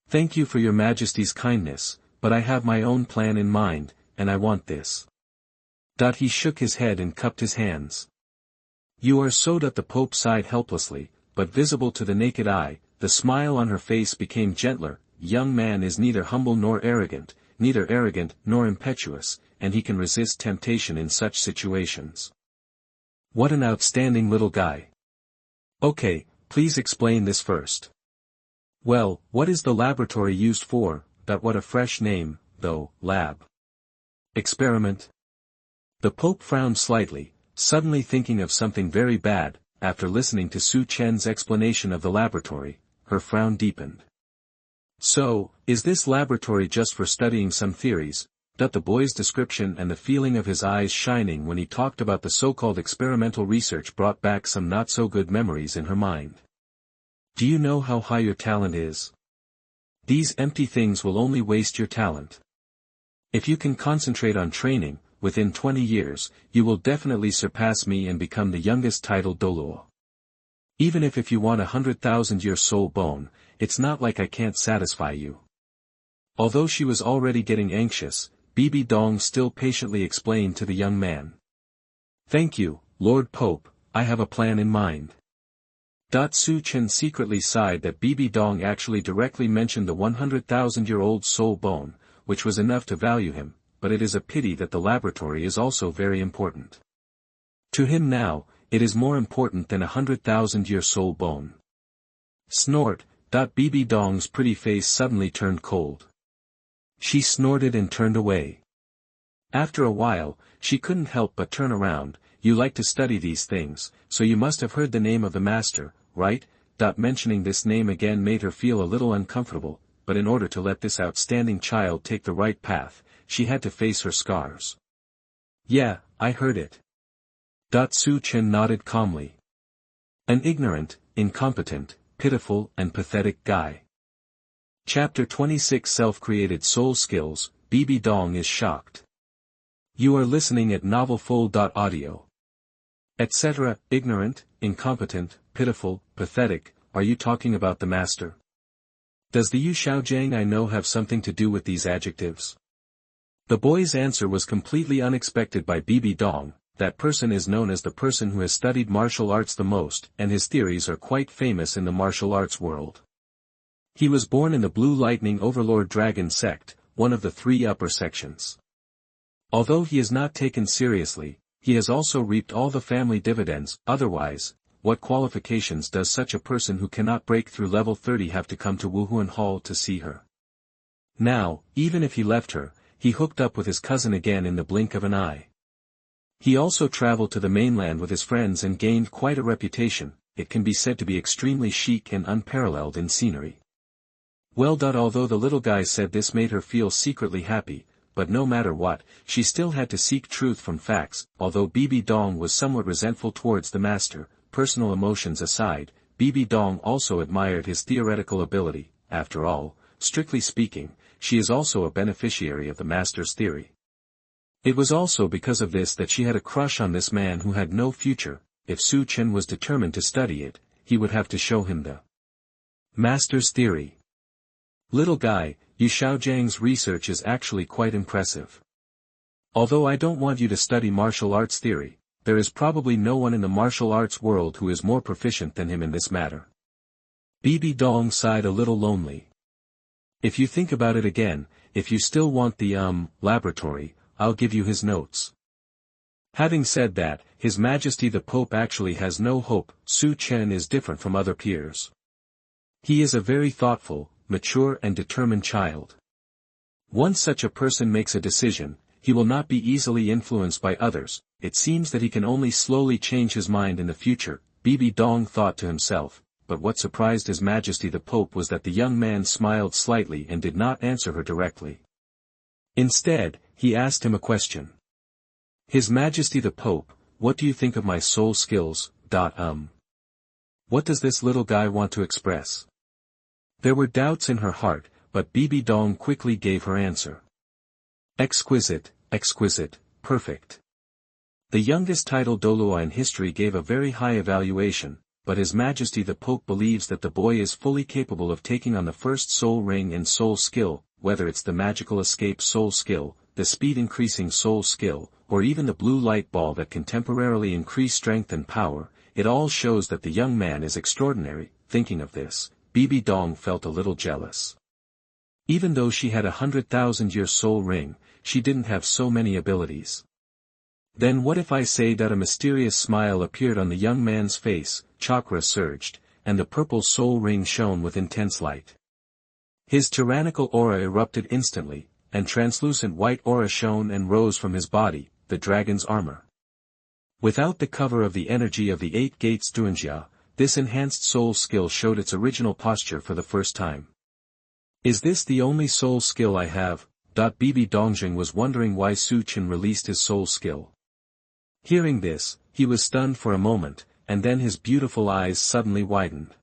Thank you for your Majesty's kindness, but I have my own plan in mind, and I want this. He shook his head and cupped his hands. You are so. The Pope sighed helplessly, but visible to the naked eye, the smile on her face became gentler. Young man is neither humble nor arrogant, neither arrogant nor impetuous, and he can resist temptation in such situations. What an outstanding little guy. Okay, please explain this first. Well, what is the laboratory used for? What a fresh name, though, lab. Experiment? The Pope frowned slightly, suddenly thinking of something very bad. After listening to Su Chen's explanation of the laboratory, her frown deepened. So, is this laboratory just for studying some theories? The boy's description and the feeling of his eyes shining when he talked about the so-called experimental research brought back some not-so-good memories in her mind. Do you know how high your talent is? These empty things will only waste your talent. If you can concentrate on training, within 20 years, you will definitely surpass me and become the youngest titled Douluo. Even if you want 100,000-year soul bone, it's not like I can't satisfy you. Although she was already getting anxious, Bibi Dong still patiently explained to the young man. Thank you, Lord Pope, I have a plan in mind. Su Chen secretly sighed that Bibi Dong actually directly mentioned the 100,000-year-old soul bone, which was enough to value him, but it is a pity that the laboratory is also very important. To him now, it is more important than 100,000-year soul bone. Snort. Bibi Dong's pretty face suddenly turned cold. She snorted and turned away. After a while, she couldn't help but turn around. You like to study these things, so you must have heard the name of the master, right? Mentioning this name again made her feel a little uncomfortable, but in order to let this outstanding child take the right path, she had to face her scars. Yeah, I heard it. Su Chen nodded calmly. An ignorant, incompetent, pitiful and pathetic guy. Chapter 26 Self-Created Soul Skills. Bibi Dong is shocked. You are listening at novelfull.audio. Etc. Ignorant, incompetent, pitiful, pathetic. Are you talking about the master? Does the Yu Xiaojiang I know have something to do with these adjectives? The boy's answer was completely unexpected by Bibi Dong. That person is known as the person who has studied martial arts the most, and his theories are quite famous in the martial arts world. He was born in the Blue Lightning Overlord Dragon sect, one of the 3 upper sections. Although he is not taken seriously, he has also reaped all the family dividends. Otherwise, what qualifications does such a person who cannot break through level 30 have to come to Wuhuan Hall to see her? Now, even if he left her, he hooked up with his cousin again in the blink of an eye. He also traveled to the mainland with his friends and gained quite a reputation. It can be said to be extremely chic and unparalleled in scenery. Well, although the little guy said this made her feel secretly happy, but no matter what, she still had to seek truth from facts. Although Bibi Dong was somewhat resentful towards the master, personal emotions aside, Bibi Dong also admired his theoretical ability. After all, strictly speaking, she is also a beneficiary of the master's theory. It was also because of this that she had a crush on this man who had no future. If Su Chen was determined to study it, he would have to show him the master's theory. Little guy, Yu Xiaojiang's research is actually quite impressive. Although I don't want you to study martial arts theory, there is probably no one in the martial arts world who is more proficient than him in this matter. Bibi Dong sighed a little lonely. If you think about it again, if you still want the laboratory, I'll give you his notes. Having said that, His Majesty the Pope actually has no hope. Su Chen is different from other peers. He is a very thoughtful, mature and determined child. Once such a person makes a decision, he will not be easily influenced by others. It seems that he can only slowly change his mind in the future, Bibi Dong thought to himself, but what surprised His Majesty the Pope was that the young man smiled slightly and did not answer her directly. Instead, he asked him a question. His Majesty the Pope, what do you think of my soul skills? What does this little guy want to express? There were doubts in her heart, but Bibi Dong quickly gave her answer. Exquisite, exquisite, perfect. The youngest title Douluo in history gave a very high evaluation, but His Majesty the Pope believes that the boy is fully capable of taking on the first soul ring and soul skill, whether it's the magical escape soul skill, the speed increasing soul skill, or even the blue light ball that can temporarily increase strength and power. It all shows that the young man is extraordinary. Thinking of this, Bibi Dong felt a little jealous. Even though she had 100,000-year soul ring, she didn't have so many abilities. Then what if I say that a mysterious smile appeared on the young man's face, chakra surged, and the purple soul ring shone with intense light. His tyrannical aura erupted instantly, and translucent white aura shone and rose from his body, the dragon's armor. Without the cover of the energy of the 8 gates Duanjia, this enhanced soul skill showed its original posture for the first time. Is this the only soul skill I have? Bibi Dongjing was wondering why Su Chen released his soul skill. Hearing this, he was stunned for a moment, and then his beautiful eyes suddenly widened.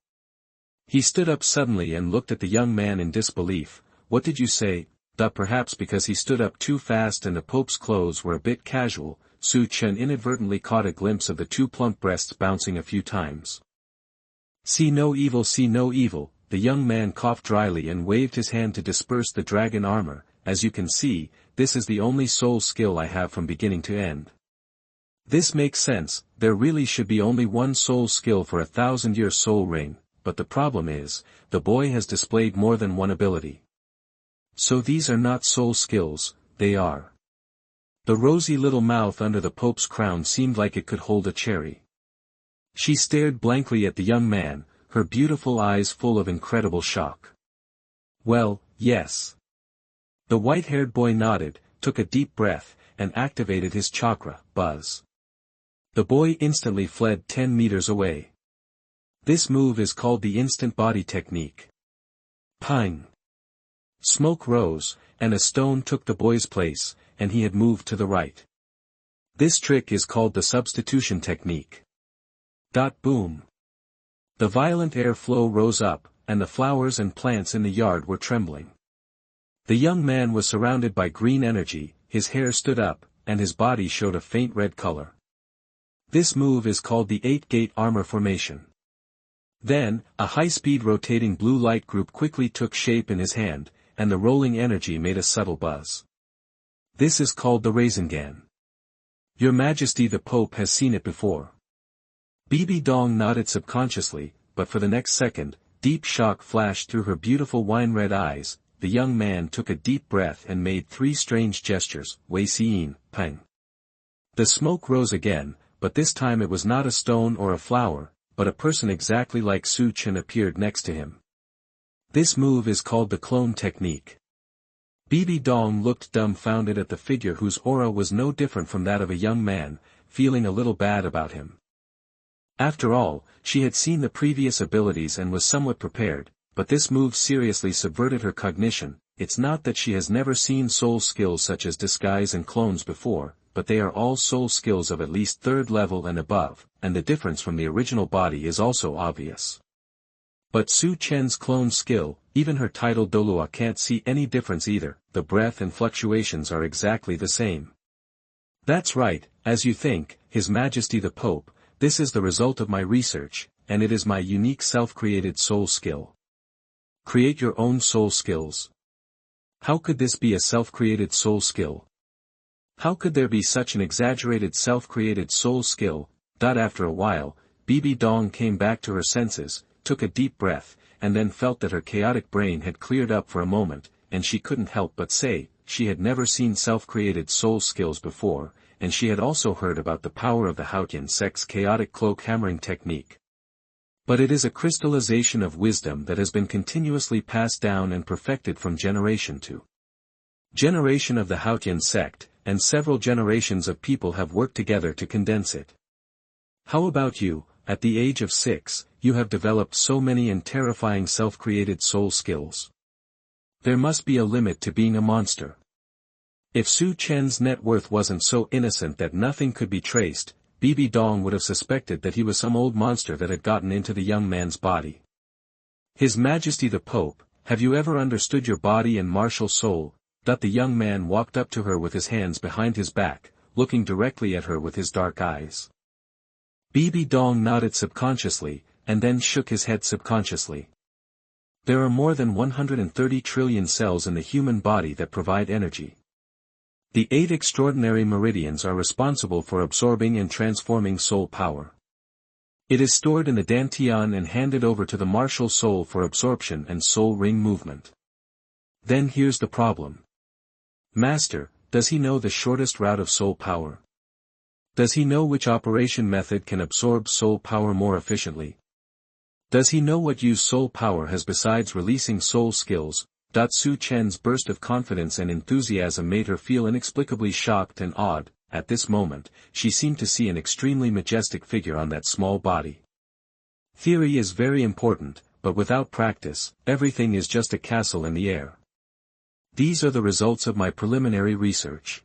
He stood up suddenly and looked at the young man in disbelief. What did you say? Perhaps because he stood up too fast and the Pope's clothes were a bit casual, Su Chen inadvertently caught a glimpse of the 2 plump breasts bouncing a few times. See no evil, the young man coughed dryly and waved his hand to disperse the dragon armor. As you can see, this is the only soul skill I have from beginning to end. This makes sense. There really should be only one soul skill for 1,000-year soul ring, but the problem is, the boy has displayed more than one ability. So these are not soul skills, they are. The rosy little mouth under the Pope's crown seemed like it could hold a cherry. She stared blankly at the young man, her beautiful eyes full of incredible shock. Well, yes. The white-haired boy nodded, took a deep breath, and activated his chakra, buzz. The boy instantly fled 10 meters away. This move is called the instant body technique. Pang! Smoke rose, and a stone took the boy's place, and he had moved to the right. This trick is called the substitution technique. Boom! The violent air flow rose up, and the flowers and plants in the yard were trembling. The young man was surrounded by green energy, his hair stood up, and his body showed a faint red color. This move is called the 8-gate armor formation. Then, a high-speed rotating blue light group quickly took shape in his hand, and the rolling energy made a subtle buzz. This is called the Rasengan. Your Majesty the Pope has seen it before. Bibi Dong nodded subconsciously, but for the next second, deep shock flashed through her beautiful wine-red eyes. The young man took a deep breath and made 3 strange gestures, Wei Xiyin, Peng. The smoke rose again, but this time it was not a stone or a flower, but a person exactly like Su Chen appeared next to him. This move is called the clone technique. Bibi Dong looked dumbfounded at the figure whose aura was no different from that of a young man, feeling a little bad about him. After all, she had seen the previous abilities and was somewhat prepared, but this move seriously subverted her cognition. It's not that she has never seen soul skills such as disguise and clones before, but they are all soul skills of at least 3rd level and above, and the difference from the original body is also obvious. But Su Chen's clone skill, even her title Douluo can't see any difference either. The breath and fluctuations are exactly the same. That's right, as you think, His Majesty the Pope, this is the result of my research, and it is my unique self-created soul skill. Create your own soul skills. How could this be a self-created soul skill? How could there be such an exaggerated self-created soul skill? After a while, Bibi Dong came back to her senses, took a deep breath, and then felt that her chaotic brain had cleared up for a moment, and she couldn't help but say, she had never seen self-created soul skills before, and she had also heard about the power of the Haotian sect's chaotic cloak hammering technique. But it is a crystallization of wisdom that has been continuously passed down and perfected from generation to generation of the Haotian sect, and several generations of people have worked together to condense it. How about you? At the age of 6, you have developed so many and terrifying self-created soul skills. There must be a limit to being a monster. If Su Chen's net worth wasn't so innocent that nothing could be traced, Bibi Dong would have suspected that he was some old monster that had gotten into the young man's body. His Majesty the Pope, have you ever understood your body and martial soul? The young man walked up to her with his hands behind his back, looking directly at her with his dark eyes. Bibi Dong nodded subconsciously, and then shook his head subconsciously. There are more than 130 trillion cells in the human body that provide energy. The 8 extraordinary meridians are responsible for absorbing and transforming soul power. It is stored in the dantian and handed over to the martial soul for absorption and soul ring movement. Then here's the problem. Master, does he know the shortest route of soul power? Does he know which operation method can absorb soul power more efficiently? Does he know what use soul power has besides releasing soul skills? Su Chen's burst of confidence and enthusiasm made her feel inexplicably shocked and awed. At this moment, she seemed to see an extremely majestic figure on that small body. Theory is very important, but without practice, everything is just a castle in the air. These are the results of my preliminary research.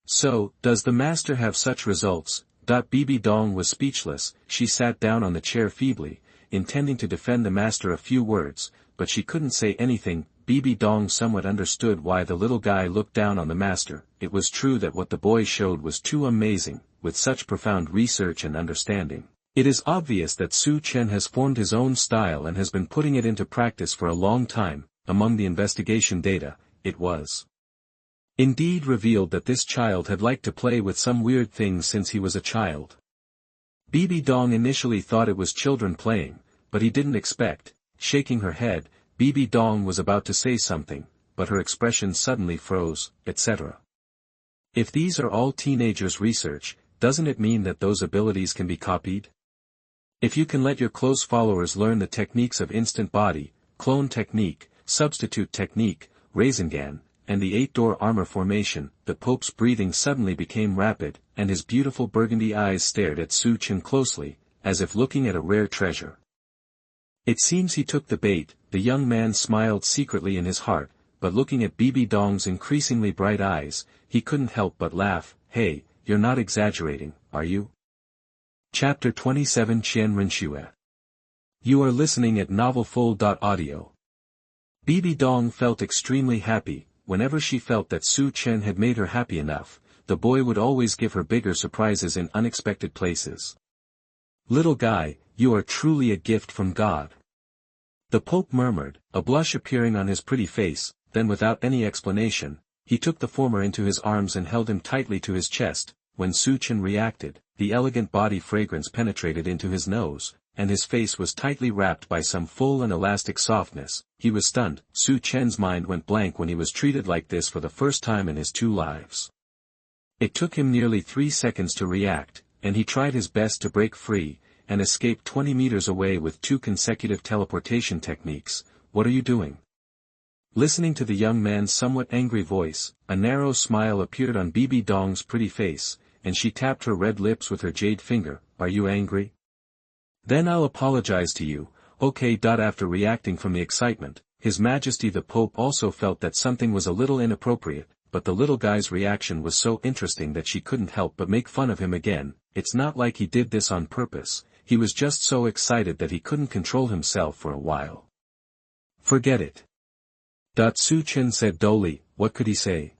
So, does the master have such results? Bibi Dong was speechless. She sat down on the chair feebly, intending to defend the master a few words, but she couldn't say anything. Bibi Dong somewhat understood why the little guy looked down on the master. It was true that what the boy showed was too amazing, with such profound research and understanding. It is obvious that Su Chen has formed his own style and has been putting it into practice for a long time. Among the investigation data, it was indeed revealed that this child had liked to play with some weird things since he was a child. Bibi Dong initially thought it was children playing, but he didn't expect. Shaking her head, Bibi Dong was about to say something, but her expression suddenly froze, etc. If these are all teenagers' research, doesn't it mean that those abilities can be copied? If you can let your close followers learn the techniques of instant body, clone technique, substitute technique, Rasengan, and the 8-door armor formation, the Pope's breathing suddenly became rapid, and his beautiful burgundy eyes stared at Su Chen closely, as if looking at a rare treasure. It seems he took the bait. The young man smiled secretly in his heart, but looking at Bibi Dong's increasingly bright eyes, he couldn't help but laugh. Hey, you're not exaggerating, are you? Chapter 27 Qian Renxue. You are listening at novelfull.audio. Bibi Dong felt extremely happy. Whenever she felt that Su Chen had made her happy enough, the boy would always give her bigger surprises in unexpected places. Little guy, you are truly a gift from God. The Pope murmured, a blush appearing on his pretty face. Then without any explanation, he took the former into his arms and held him tightly to his chest. When Su Chen reacted, the elegant body fragrance penetrated into his nose, and his face was tightly wrapped by some full and elastic softness. He was stunned. Su Chen's mind went blank when he was treated like this for the first time in his 2 lives. It took him nearly 3 seconds to react, and he tried his best to break free, and escape 20 meters away with 2 consecutive teleportation techniques. What are you doing? Listening to the young man's somewhat angry voice, a narrow smile appeared on Bibi Dong's pretty face, and she tapped her red lips with her jade finger. Are you angry? Then I'll apologize to you. Okay. After reacting from the excitement, His Majesty the Pope also felt that something was a little inappropriate, but the little guy's reaction was so interesting that she couldn't help but make fun of him again. It's not like he did this on purpose. He was just so excited that he couldn't control himself for a while. Forget it. Su Chen said dully. What could he say?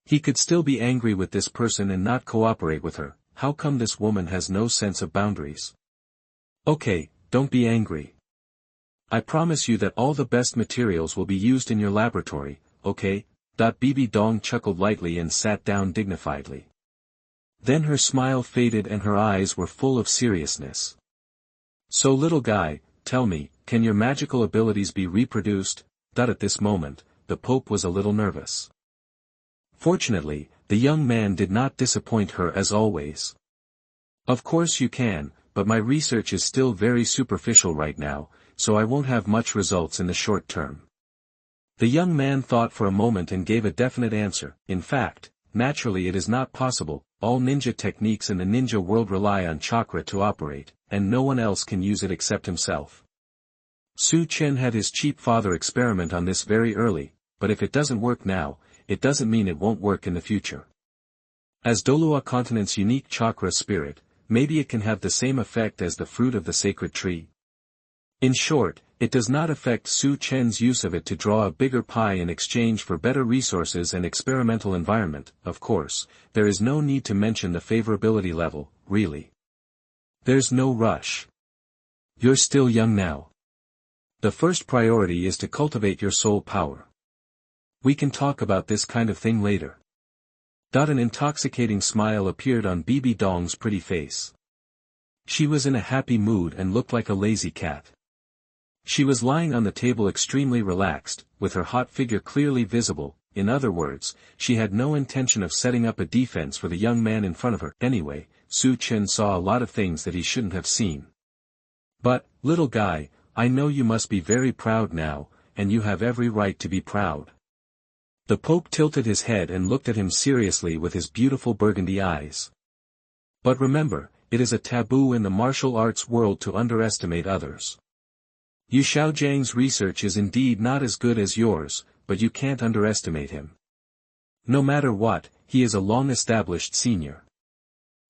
He could still be angry with this person and not cooperate with her. How come this woman has no sense of boundaries? Okay, don't be angry. I promise you that all the best materials will be used in your laboratory, okay? Bibi Dong chuckled lightly and sat down dignifiedly. Then her smile faded and her eyes were full of seriousness. So little guy, tell me, can your magical abilities be reproduced? At this moment, the Pope was a little nervous. Fortunately, the young man did not disappoint her as always. Of course you can, but my research is still very superficial right now, so I won't have much results in the short term. The young man thought for a moment and gave a definite answer. In fact, naturally it is not possible. All ninja techniques in the ninja world rely on chakra to operate, and no one else can use it except himself. Su Chen had his cheap father experiment on this very early, but if it doesn't work now, it doesn't mean it won't work in the future. As Douluo Continent's unique chakra spirit, maybe it can have the same effect as the fruit of the sacred tree. In short, It does not affect Su Chen's use of it to draw a bigger pie in exchange for better resources and experimental environment. Of course, there is no need to mention the favorability level, really. There's no rush. You're still young now. The first priority is to cultivate your soul power. We can talk about this kind of thing later. An intoxicating smile appeared on Bibi Dong's pretty face. She was in a happy mood and looked like a lazy cat. She was lying on the table extremely relaxed, with her hot figure clearly visible. In other words, she had no intention of setting up a defense for the young man in front of her. Anyway, Su Chen saw a lot of things that he shouldn't have seen. But, little guy, I know you must be very proud now, and you have every right to be proud. The Pope tilted his head and looked at him seriously with his beautiful burgundy eyes. But remember, it is a taboo in the martial arts world to underestimate others. Yu Xiaojiang's research is indeed not as good as yours, but you can't underestimate him. No matter what, he is a long-established senior.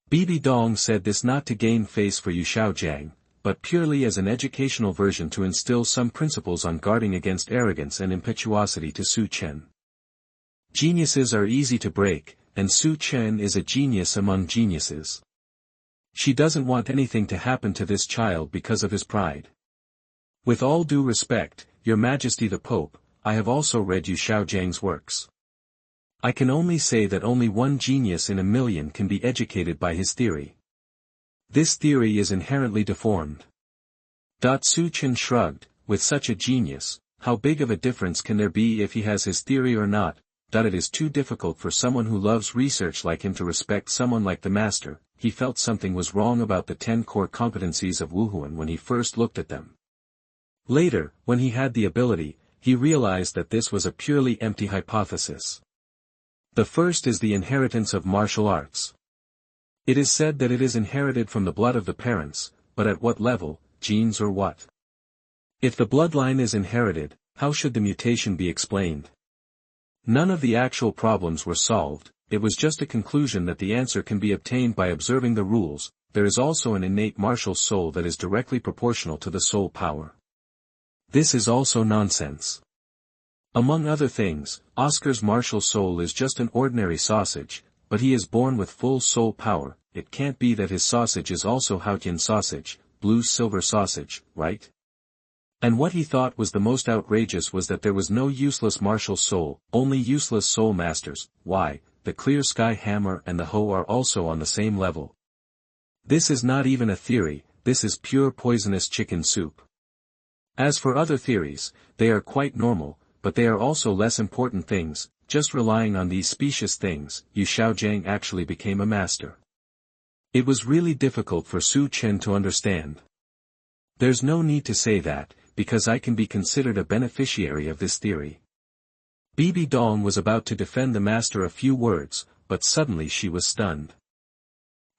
Bibi Dong said this not to gain face for Yu Xiaojiang, but purely as an educational version to instill some principles on guarding against arrogance and impetuosity to Su Chen. Geniuses are easy to break, and Su Chen is a genius among geniuses. She doesn't want anything to happen to this child because of his pride. With all due respect, Your Majesty the Pope, I have also read Yu Xiaojiang's works. I can only say that only one genius in a million can be educated by his theory. This theory is inherently deformed. Su Chen shrugged, with such a genius, how big of a difference can there be if he has his theory or not? It is too difficult for someone who loves research like him to respect someone like the master. He felt something was wrong about the 10 core competencies of Wuhuan when he first looked at them. Later, when he had the ability, he realized that this was a purely empty hypothesis. The first is the inheritance of martial arts. It is said that it is inherited from the blood of the parents, but at what level, genes or what? If the bloodline is inherited, how should the mutation be explained? None of the actual problems were solved, it was just a conclusion that the answer can be obtained by observing the rules. There is also an innate martial soul that is directly proportional to the soul power. This is also nonsense. Among other things, Oscar's martial soul is just an ordinary sausage, but he is born with full soul power. It can't be that his sausage is also Haotian sausage, blue-silver sausage, right? And what he thought was the most outrageous was that there was no useless martial soul, only useless soul masters. Why, the clear sky hammer and the hoe are also on the same level. This is not even a theory, this is pure poisonous chicken soup. As for other theories, they are quite normal, but they are also less important things. Just relying on these specious things, Yu Xiaojiang actually became a master. It was really difficult for Su Chen to understand. There's no need to say that, because I can be considered a beneficiary of this theory. Bibi Dong was about to defend the master a few words, but suddenly she was stunned.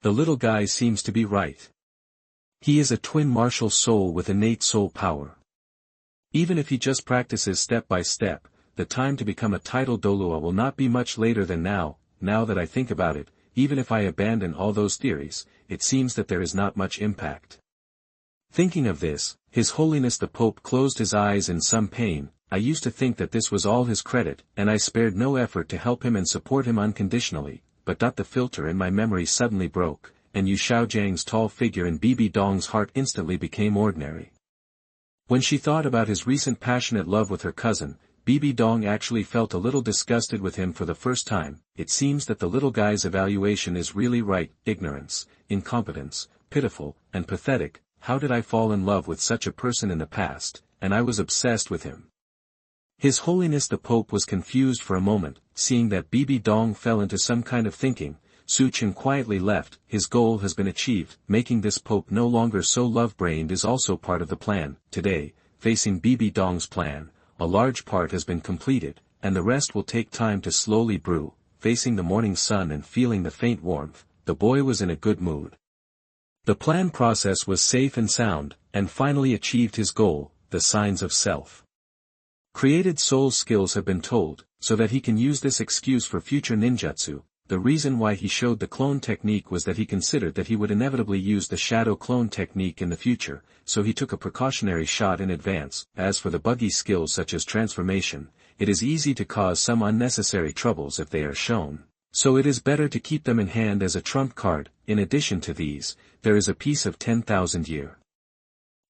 The little guy seems to be right. He is a twin martial soul with innate soul power. Even if he just practices step by step, the time to become a title Douluo will not be much later than now. Now that I think about it, even if I abandon all those theories, it seems that there is not much impact. Thinking of this, His Holiness the Pope closed his eyes in some pain. I used to think that this was all his credit, and I spared no effort to help him and support him unconditionally, but the filter in my memory suddenly broke, and Yu Xiaojiang's tall figure in Bibi Dong's heart instantly became ordinary. When she thought about his recent passionate love with her cousin, Bibi Dong actually felt a little disgusted with him for the first time. It seems that the little guy's evaluation is really right: ignorance, incompetence, pitiful, and pathetic. How did I fall in love with such a person in the past, and I was obsessed with him. His Holiness the Pope was confused for a moment, seeing that Bibi Dong fell into some kind of thinking. Su Chen quietly left. His goal has been achieved. Making this Pope no longer so love-brained is also part of the plan. Today, facing Bibi Dong's plan, a large part has been completed, and the rest will take time to slowly brew. Facing the morning sun and feeling the faint warmth, the boy was in a good mood. The plan process was safe and sound, and finally achieved his goal, the signs of self. Created soul skills have been told, so that he can use this excuse for future ninjutsu. the reason why he showed the clone technique was that he considered that he would inevitably use the shadow clone technique in the future, so he took a precautionary shot in advance. As for the buggy skills such as transformation, it is easy to cause some unnecessary troubles if they are shown, so it is better to keep them in hand as a trump card. In addition to these, there is a piece of 10,000-year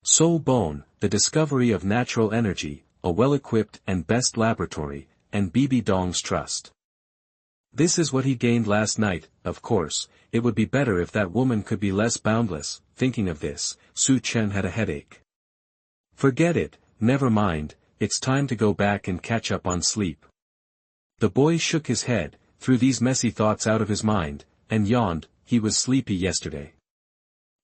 soul bone, the discovery of natural energy, a well-equipped and best laboratory, and Bibi Dong's trust. This is what he gained last night. Of course, it would be better if that woman could be less boundless. Thinking of this, Chen had a headache. Forget it, never mind, it's time to go back and catch up on sleep. The boy shook his head, threw these messy thoughts out of his mind, and yawned. He was sleepy yesterday.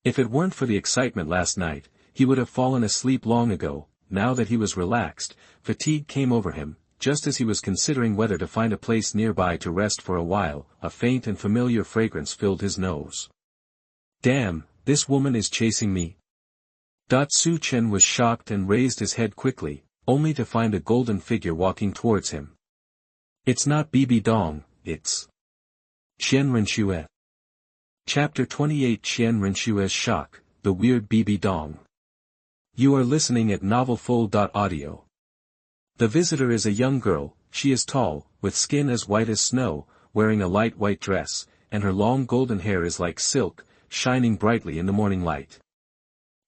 If it weren't for the excitement last night, he would have fallen asleep long ago. Now that he was relaxed, fatigue came over him. Just as he was considering whether to find a place nearby to rest for a while, a faint and familiar fragrance filled his nose. Damn, this woman is chasing me. Chen was shocked and raised his head quickly, only to find a golden figure walking towards him. It's not Bibi Dong, it's Qian Renxue. Chapter 28 Qian Renxue's Shock, the Weird Bibi Dong. You are listening at novelfull.audio. The visitor is a young girl. She is tall, with skin as white as snow, wearing a light white dress, and her long golden hair is like silk, shining brightly in the morning light.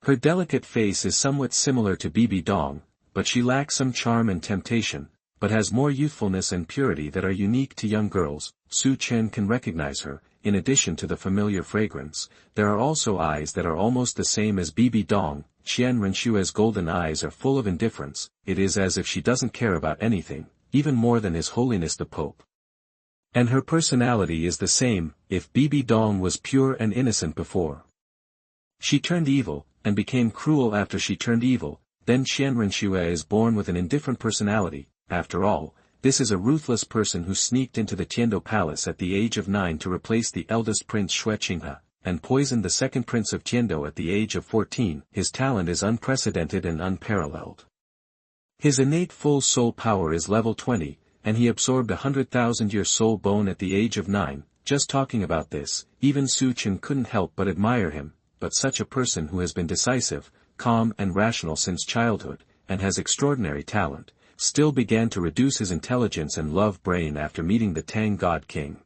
Her delicate face is somewhat similar to Bibi Dong, but she lacks some charm and temptation, but has more youthfulness and purity that are unique to young girls. Chen can recognize her. In addition to the familiar fragrance, there are also eyes that are almost the same as Bibi Dong. Qian Renxue's golden eyes are full of indifference. It is as if she doesn't care about anything, even more than His Holiness the Pope. And her personality is the same. If Bibi Dong was pure and innocent before, she turned evil, and became cruel after she turned evil, then Qian Renxue is born with an indifferent personality. After all, this is a ruthless person who sneaked into the Tiando Palace at the age of 9 to replace the eldest prince Xue Qinghe, and poisoned the second prince of Tiando at the age of 14. His talent is unprecedented and unparalleled. His innate full soul power is level 20, and he absorbed 100,000-year soul bone at the age of 9. Just talking about this, even Chen couldn't help but admire him. But such a person who has been decisive, calm and rational since childhood, and has extraordinary talent, still began to reduce his intelligence and love brain after meeting the Tang God King.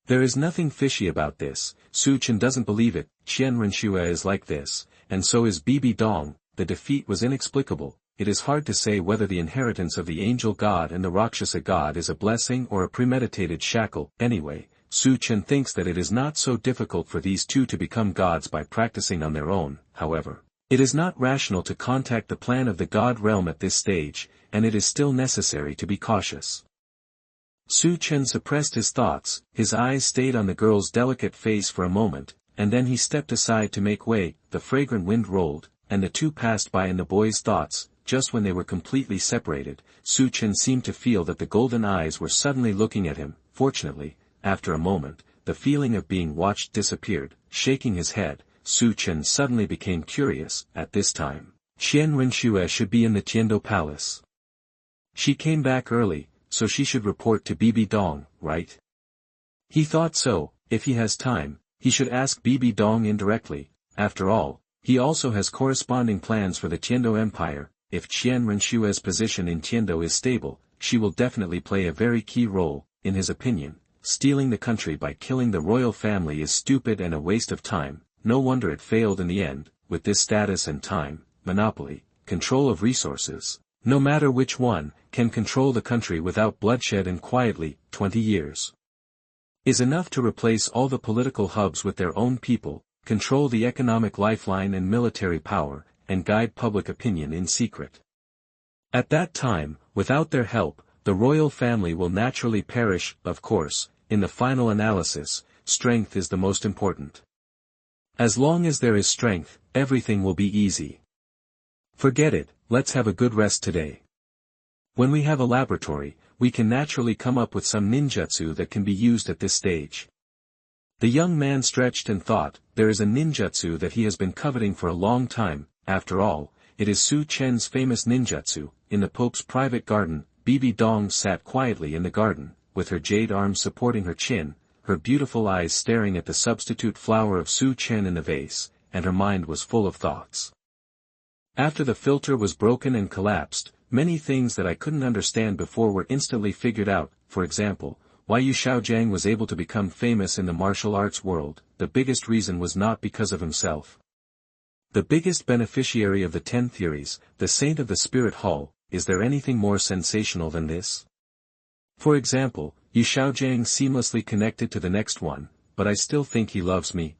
There is nothing fishy about this. Chen doesn't believe it. Qian Renxue is like this, and so is Bibi Dong. The defeat was inexplicable. It is hard to say whether the inheritance of the angel god and the Rakshasa god is a blessing or a premeditated shackle. Anyway, Chen thinks that it is not so difficult for these two to become gods by practicing on their own. However, it is not rational to contact the plan of the god realm at this stage, and it is still necessary to be cautious. Chen suppressed his thoughts. His eyes stayed on the girl's delicate face for a moment, and then he stepped aside to make way. The fragrant wind rolled, and the two passed by in the boy's thoughts. Just when they were completely separated, Chen seemed to feel that the golden eyes were suddenly looking at him. Fortunately, after a moment, the feeling of being watched disappeared. Shaking his head, Chen suddenly became curious. At this time, Qian Renxue should be in the Tiando Palace. She came back early, so she should report to Bibi Dong, right? He thought so. If he has time, he should ask Bibi Dong indirectly. After all, he also has corresponding plans for the Tiando Empire. If Qian Renxue's position in Tiando is stable, she will definitely play a very key role. In his opinion, stealing the country by killing the royal family is stupid and a waste of time. No wonder it failed in the end. With this status and time, monopoly, control of resources, no matter which one, can control the country without bloodshed and quietly. 20 years is enough to replace all the political hubs with their own people, control the economic lifeline and military power, and guide public opinion in secret. At that time, without their help, the royal family will naturally perish. Of course, in the final analysis, strength is the most important. As long as there is strength, everything will be easy. Forget it, let's have a good rest today. When we have a laboratory, we can naturally come up with some ninjutsu that can be used at this stage. The young man stretched and thought. There is a ninjutsu that he has been coveting for a long time. After all, it is Chen's famous ninjutsu. In the Pope's private garden, Bibi Dong sat quietly in the garden, with her jade arms supporting her chin, her beautiful eyes staring at the substitute flower of Su Chen in the vase, and her mind was full of thoughts. After the filter was broken and collapsed, many things that I couldn't understand before were instantly figured out. For example, why Yu Xiaojiang was able to become famous in the martial arts world. The biggest reason was not because of himself. The biggest beneficiary of the 10 theories, the saint of the spirit hall. Is there anything more sensational than this? For example, Yu Xiaojiang seamlessly connected to the next one, but I still think he loves me.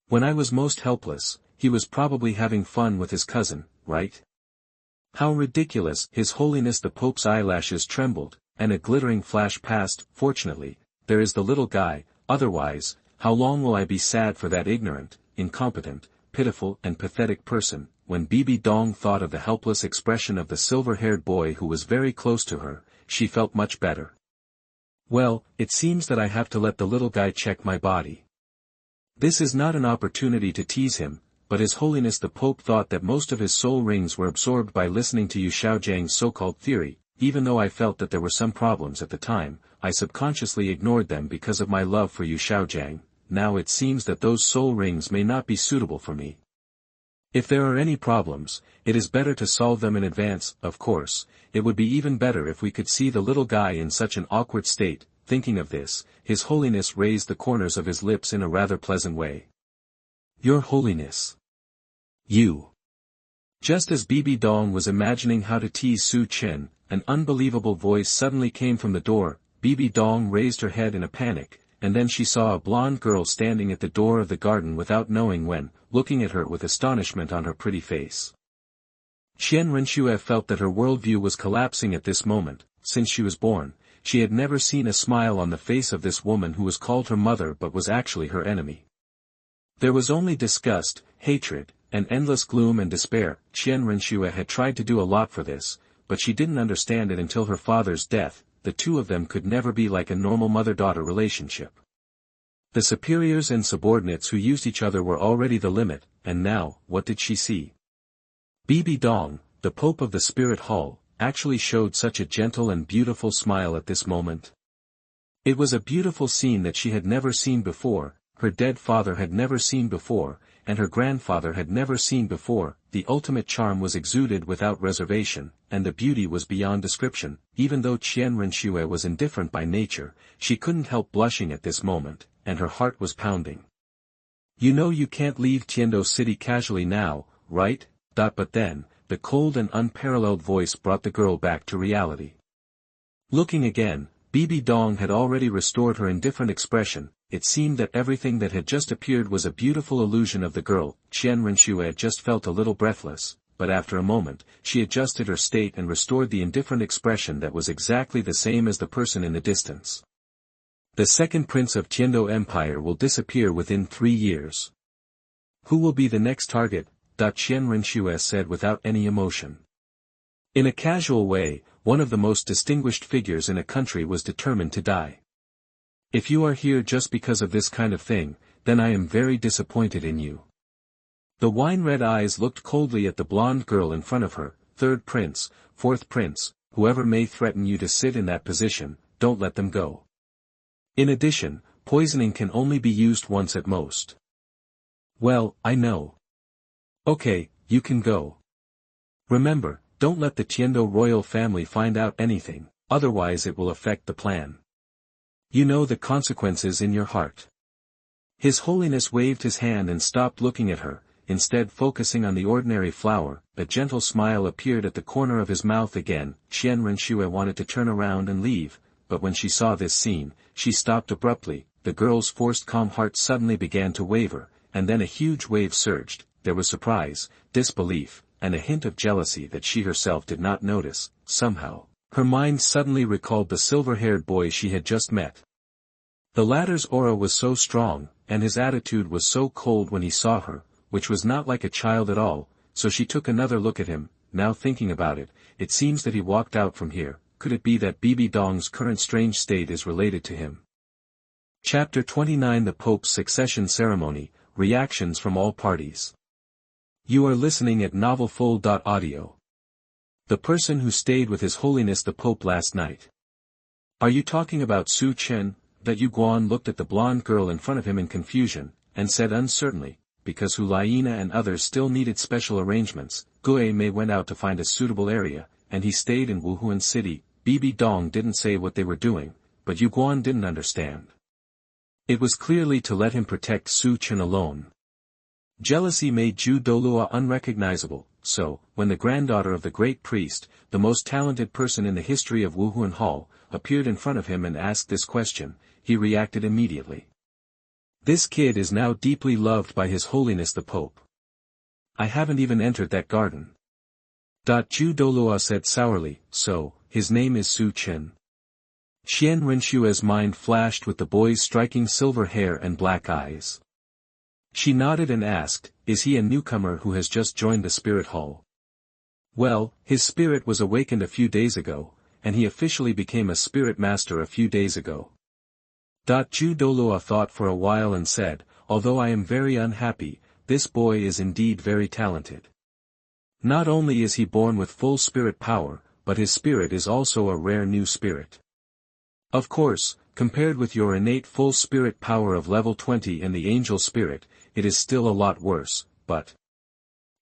When I was most helpless, he was probably having fun with his cousin, right? How ridiculous! His Holiness the Pope's eyelashes trembled, and a glittering flash passed. Fortunately, there is the little guy, otherwise, how long will I be sad for that ignorant, incompetent, pitiful and pathetic person. When Bibi Dong thought of the helpless expression of the silver-haired boy who was very close to her, she felt much better. Well, it seems that I have to let the little guy check my body. This is not an opportunity to tease him, but His Holiness the Pope thought that most of his soul rings were absorbed by listening to Yu Xiaojiang's so-called theory. Even though I felt that there were some problems at the time, I subconsciously ignored them because of my love for Yu Xiaojiang. Now it seems that those soul rings may not be suitable for me. If there are any problems, it is better to solve them in advance. Of course, it would be even better if we could see the little guy in such an awkward state. Thinking of this, His Holiness raised the corners of his lips in a rather pleasant way. Your Holiness. You. Just as Bibi Dong was imagining how to tease Su Chen, an unbelievable voice suddenly came from the door. Bibi Dong raised her head in a panic, and then she saw a blonde girl standing at the door of the garden without knowing when, looking at her with astonishment on her pretty face. Qian Renxue felt that her worldview was collapsing at this moment. Since she was born, she had never seen a smile on the face of this woman who was called her mother but was actually her enemy. There was only disgust, hatred, and endless gloom and despair. Qian Renxue had tried to do a lot for this, but she didn't understand it until her father's death. The two of them could never be like a normal mother-daughter relationship. The superiors and subordinates who used each other were already the limit, and now, what did she see? Bibi Dong, the Pope of the Spirit Hall, actually showed such a gentle and beautiful smile at this moment. It was a beautiful scene that she had never seen before, her dead father had never seen before, and her grandfather had never seen before. The ultimate charm was exuded without reservation, and the beauty was beyond description. Even though Qian Renxue was indifferent by nature, she couldn't help blushing at this moment, and her heart was pounding. You know you can't leave Tiando City casually now, right? But then, the cold and unparalleled voice brought the girl back to reality. Looking again, Bibi Dong had already restored her indifferent expression. It seemed that everything that had just appeared was a beautiful illusion of the girl. Qian Renxue had just felt a little breathless, but after a moment, she adjusted her state and restored the indifferent expression that was exactly the same as the person in the distance. The second prince of Tiando Empire will disappear within 3 years. Who will be the next target? Qian Renxue said without any emotion. In a casual way, one of the most distinguished figures in a country was determined to die. If you are here just because of this kind of thing, then I am very disappointed in you. The wine-red eyes looked coldly at the blonde girl in front of her. Third prince, fourth prince, whoever may threaten you to sit in that position, don't let them go. In addition, poisoning can only be used once at most. Well, I know. Okay, you can go. Remember, don't let the Tiando royal family find out anything, otherwise it will affect the plan. You know the consequences in your heart. His Holiness waved his hand and stopped looking at her, instead focusing on the ordinary flower. A gentle smile appeared at the corner of his mouth again. Qian Renxue wanted to turn around and leave, but when she saw this scene, she stopped abruptly. The girl's forced calm heart suddenly began to waver, and then a huge wave surged. There was surprise, disbelief, and a hint of jealousy that she herself did not notice. Somehow, her mind suddenly recalled the silver-haired boy she had just met. The latter's aura was so strong, and his attitude was so cold when he saw her, which was not like a child at all, so she took another look at him. Now thinking about it, it seems that he walked out from here. Could it be that Bibi Dong's current strange state is related to him? Chapter 29 The Pope's Succession Ceremony, Reactions from All Parties. You are listening at novelfull.audio. The person who stayed with His Holiness the Pope last night. Are you talking about Su Chen? That Yu Guan looked at the blonde girl in front of him in confusion, and said uncertainly, because Hulaina and others still needed special arrangements, Gue Mei went out to find a suitable area, and he stayed in Wuhuan City. Bibi Dong didn't say what they were doing, but Yu Guan didn't understand. It was clearly to let him protect Su Chen alone. Jealousy made Ju Douluo unrecognizable, so, when the granddaughter of the great priest, the most talented person in the history of Wuhuan Hall, appeared in front of him and asked this question, he reacted immediately. This kid is now deeply loved by His Holiness the Pope. I haven't even entered that garden. Ju Douluo said sourly, so, his name is Su Chen. Qian Renxue's mind flashed with the boy's striking silver hair and black eyes. She nodded and asked, is he a newcomer who has just joined the spirit hall? Well, his spirit was awakened a few days ago, and he officially became a spirit master a few days ago. Ju Douluo thought for a while and said, although I am very unhappy, this boy is indeed very talented. Not only is he born with full spirit power, but his spirit is also a rare new spirit. Of course, compared with your innate full spirit power of level 20 and the angel spirit, it is still a lot worse, but...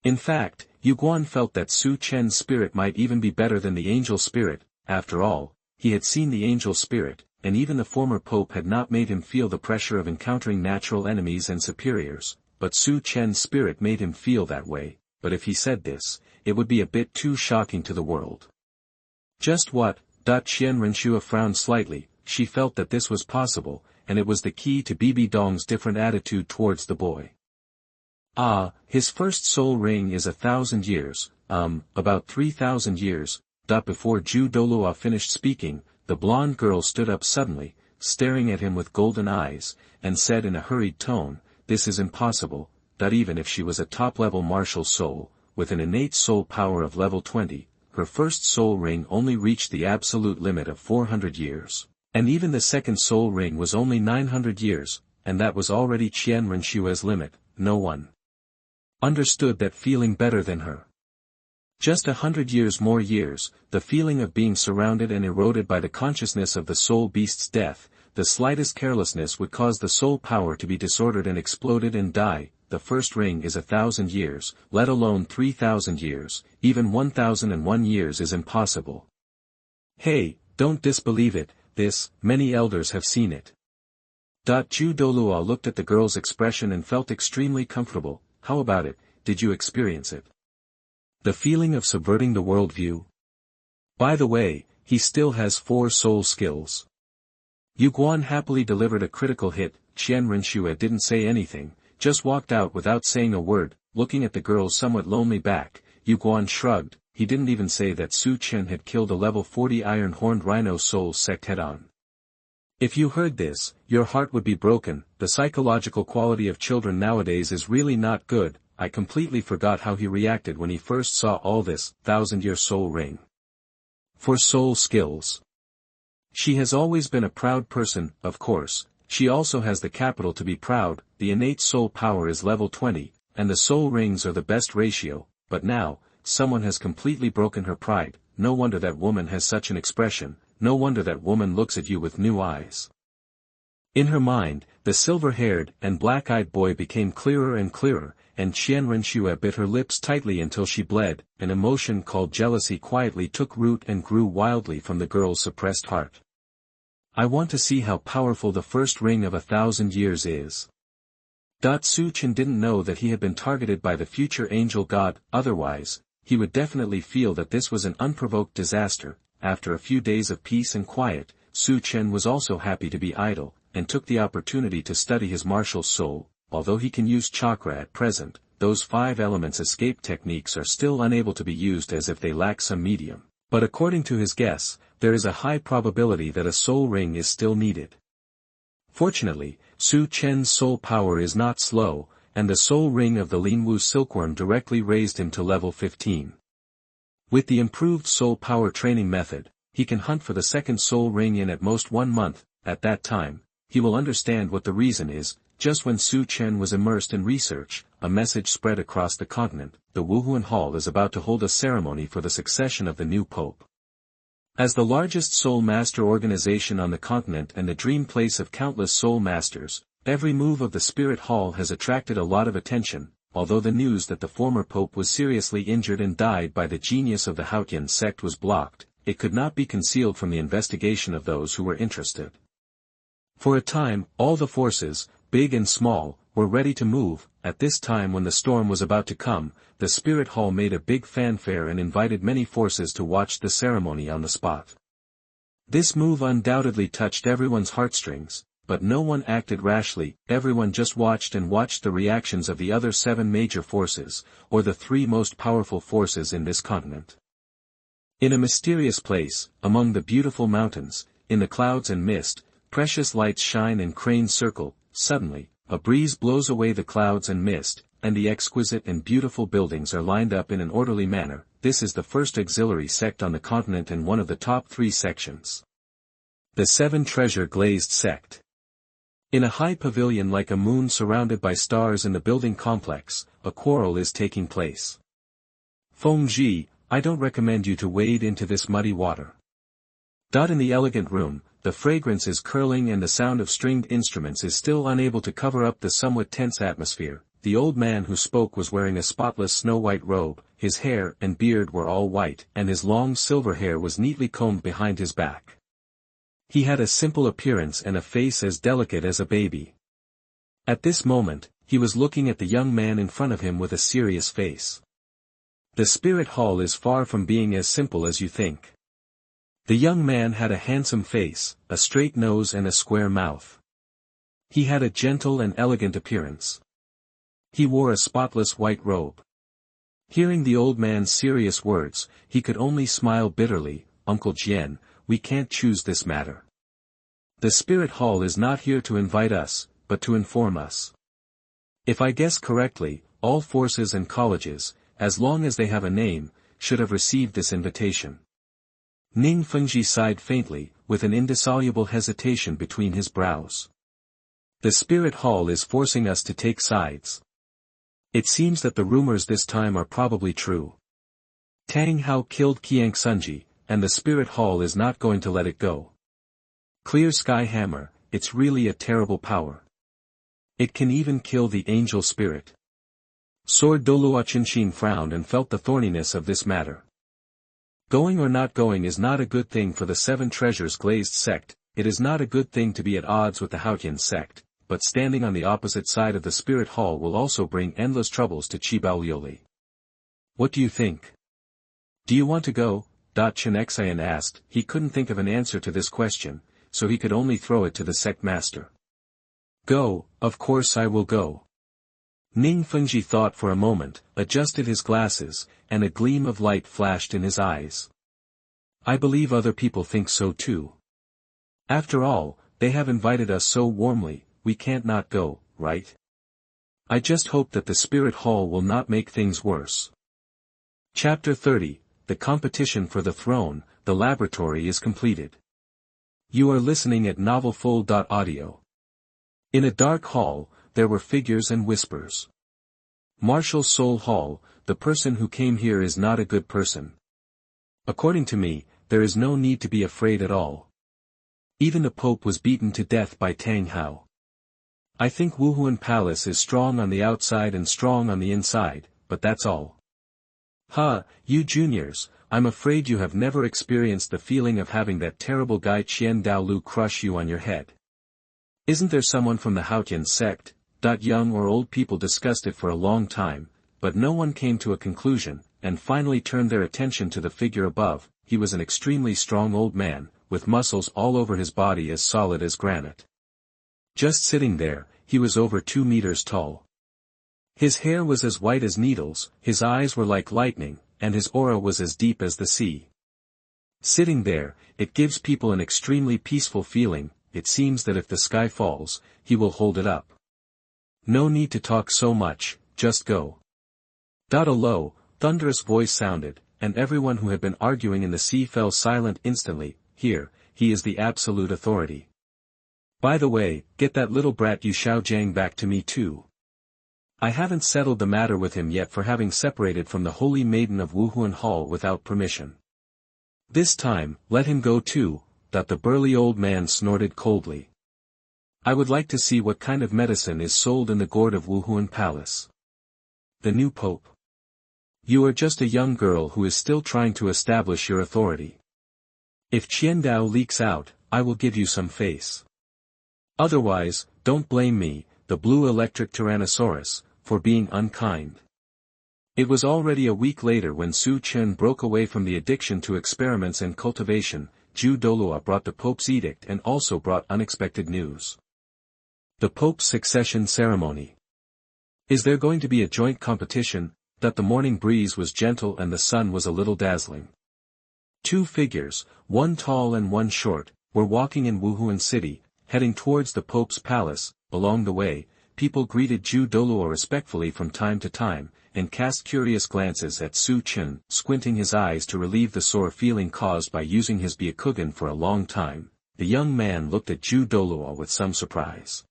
In fact, Yu Guan felt that Su Chen's spirit might even be better than the angel spirit. After all, he had seen the angel spirit, and even the former pope had not made him feel the pressure of encountering natural enemies and superiors, but Su Chen's spirit made him feel that way, but if he said this, it would be a bit too shocking to the world. Just what? Qian Renxue frowned slightly. She felt that this was possible, and it was the key to Bibi Dong's different attitude towards the boy. Ah, his first soul ring is 1,000 years, about 3,000 years. Before Ju Douluo finished speaking, the blonde girl stood up suddenly, staring at him with golden eyes, and said in a hurried tone, this is impossible, that even if she was a top-level martial soul, with an innate soul power of level 20, her first soul ring only reached the absolute limit of 400 years. And even the second soul ring was only 900 years, and that was already Qian Renxue's limit. No one understood that feeling better than her. Just 100 more years, the feeling of being surrounded and eroded by the consciousness of the soul beast's death, the slightest carelessness would cause the soul power to be disordered and exploded and die. The first ring is 1,000 years, let alone 3,000 years, even 1,001 years is impossible. Hey, don't disbelieve it. Many elders have seen it. Ju Douluo looked at the girl's expression and felt extremely comfortable. How about it, did you experience it? The feeling of subverting the worldview? By the way, he still has 4 soul skills. Yu Guan happily delivered a critical hit. Qian Renxue didn't say anything, just walked out without saying a word, looking at the girl's somewhat lonely back. Yu Guan shrugged. He didn't even say that Su Chen had killed a level 40 iron-horned rhino soul sect head-on. If you heard this, your heart would be broken. The psychological quality of children nowadays is really not good. I completely forgot how he reacted when he first saw all this. 1,000-year soul ring. For soul skills. She has always been a proud person, of course. She also has the capital to be proud. The innate soul power is level 20, and the soul rings are the best ratio, but now, someone has completely broken her pride. No wonder that woman has such an expression, no wonder that woman looks at you with new eyes. In her mind, the silver-haired and black-eyed boy became clearer and clearer, and Qian Renxue bit her lips tightly until she bled. An emotion called jealousy quietly took root and grew wildly from the girl's suppressed heart. I want to see how powerful the first ring of 1,000 years is. Su Chen didn't know that he had been targeted by the future angel god, otherwise, he would definitely feel that this was an unprovoked disaster. After a few days of peace and quiet, Su Chen was also happy to be idle, and took the opportunity to study his martial soul. Although he can use chakra at present, those 5 elements escape techniques are still unable to be used as if they lack some medium. But according to his guess, there is a high probability that a soul ring is still needed. Fortunately, Su Chen's soul power is not slow, and the soul ring of the Linwu silkworm directly raised him to level 15. With the improved soul power training method, he can hunt for the second soul ring in at most 1 month. At that time, he will understand what the reason is. Just when Su Chen was immersed in research, a message spread across the continent. The Wuhuan Hall is about to hold a ceremony for the succession of the new pope. As the largest soul master organization on the continent and the dream place of countless soul masters, every move of the Spirit Hall has attracted a lot of attention. Although the news that the former pope was seriously injured and died by the genius of the Haotian sect was blocked, it could not be concealed from the investigation of those who were interested. For a time, all the forces, big and small, were ready to move. At this time when the storm was about to come, the Spirit Hall made a big fanfare and invited many forces to watch the ceremony on the spot. This move undoubtedly touched everyone's heartstrings, but no one acted rashly. Everyone just watched and watched the reactions of the other 7 major forces, or the 3 most powerful forces in this continent. In a mysterious place, among the beautiful mountains, in the clouds and mist, precious lights shine and cranes circle. Suddenly, a breeze blows away the clouds and mist, and the exquisite and beautiful buildings are lined up in an orderly manner. This is the first auxiliary sect on the continent and one of the top 3 sections. The 7 Treasure Glazed Sect. In a high pavilion like a moon surrounded by stars in the building complex, a quarrel is taking place. Feng Ji, I don't recommend you to wade into this muddy water. In the elegant room, the fragrance is curling and the sound of stringed instruments is still unable to cover up the somewhat tense atmosphere. The old man who spoke was wearing a spotless snow-white robe, his hair and beard were all white, and his long silver hair was neatly combed behind his back. He had a simple appearance and a face as delicate as a baby. At this moment, he was looking at the young man in front of him with a serious face. The Spirit Hall is far from being as simple as you think. The young man had a handsome face, a straight nose and a square mouth. He had a gentle and elegant appearance. He wore a spotless white robe. Hearing the old man's serious words, he could only smile bitterly. Uncle Jian, we can't choose this matter. The Spirit Hall is not here to invite us, but to inform us. If I guess correctly, all forces and colleges, as long as they have a name, should have received this invitation. Ning Fengji sighed faintly, with an indissoluble hesitation between his brows. The Spirit Hall is forcing us to take sides. It seems that the rumors this time are probably true. Tang Hao killed Qian Renxue, and the Spirit Hall is not going to let it go. Clear Sky Hammer, it's really a terrible power. It can even kill the angel spirit. Sword Douluo Continent frowned and felt the thorniness of this matter. Going or not going is not a good thing for the 7 Treasures Glazed Sect. It is not a good thing to be at odds with the Haotian sect, but standing on the opposite side of the Spirit Hall will also bring endless troubles to Chibaolioli. What do you think? Do you want to go? Chen Renxue asked. He couldn't think of an answer to this question, so he could only throw it to the sect master. Go, of course I will go. Ning Fengji thought for a moment, adjusted his glasses, and a gleam of light flashed in his eyes. I believe other people think so too. After all, they have invited us so warmly, we can't not go, right? I just hope that the Spirit Hall will not make things worse. Chapter 30, The Competition for the Throne, the laboratory is completed. You are listening at novelfull.audio. In a dark hall, there were figures and whispers. Marshal Soul Hall, the person who came here is not a good person. According to me, there is no need to be afraid at all. Even the Pope was beaten to death by Tang Hao. I think Wuhuan Palace is strong on the outside and strong on the inside, but that's all. You juniors, I'm afraid you have never experienced the feeling of having that terrible guy Qian Daolu crush you on your head. Isn't there someone from the Haotian sect? Young or old people discussed it for a long time, but no one came to a conclusion, and finally turned their attention to the figure above. He was an extremely strong old man, with muscles all over his body as solid as granite. Just sitting there, he was over 2 meters tall. His hair was as white as needles, his eyes were like lightning, and his aura was as deep as the sea. Sitting there, it gives people an extremely peaceful feeling. It seems that if the sky falls, he will hold it up. No need to talk so much, just go. A low, thunderous voice sounded, and everyone who had been arguing in the sea fell silent instantly. Here, he is the absolute authority. By the way, get that little brat Yu Xiaojiang back to me too. I haven't settled the matter with him yet for having separated from the Holy Maiden of Wuhuan Hall without permission. This time, let him go too, that the burly old man snorted coldly. I would like to see what kind of medicine is sold in the gourd of Wuhuan Palace. The new pope. You are just a young girl who is still trying to establish your authority. If Qiandao leaks out, I will give you some face. Otherwise, don't blame me, the blue electric Tyrannosaurus, for being unkind. It was already a week later when Su Chen broke away from the addiction to experiments and cultivation. Ju Douluo brought the Pope's edict and also brought unexpected news. The Pope's succession ceremony. Is there going to be a joint competition? That the morning breeze was gentle and the sun was a little dazzling. Two figures, one tall and one short, were walking in Wuhuan City, heading towards the Pope's palace. Along the way, people greeted Ju Douluo respectfully from time to time, and cast curious glances at Su Chen, squinting his eyes to relieve the sore feeling caused by using his Byakugan for a long time. The young man looked at Ju Douluo with some surprise.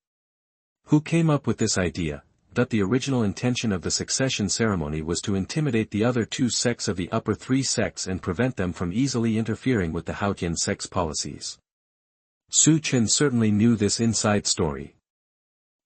Who came up with this idea? That the original intention of the succession ceremony was to intimidate the other two sects of the upper three sects and prevent them from easily interfering with the Haotian sect's policies. Su Chen certainly knew this inside story.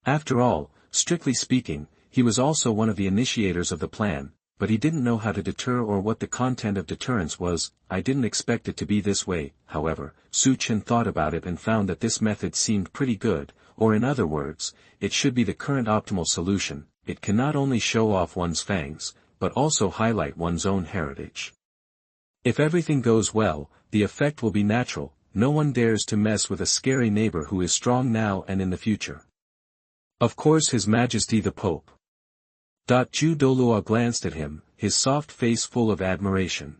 After all, strictly speaking, he was also one of the initiators of the plan, but he didn't know how to deter or what the content of deterrence was. I didn't expect it to be this way. However, Su Chen thought about it and found that this method seemed pretty good, or in other words, it should be the current optimal solution. It can not only show off one's fangs, but also highlight one's own heritage. If everything goes well, the effect will be natural. No one dares to mess with a scary neighbor who is strong now and in the future. Of course, His Majesty the Pope. Ju Douluo glanced at him, his soft face full of admiration.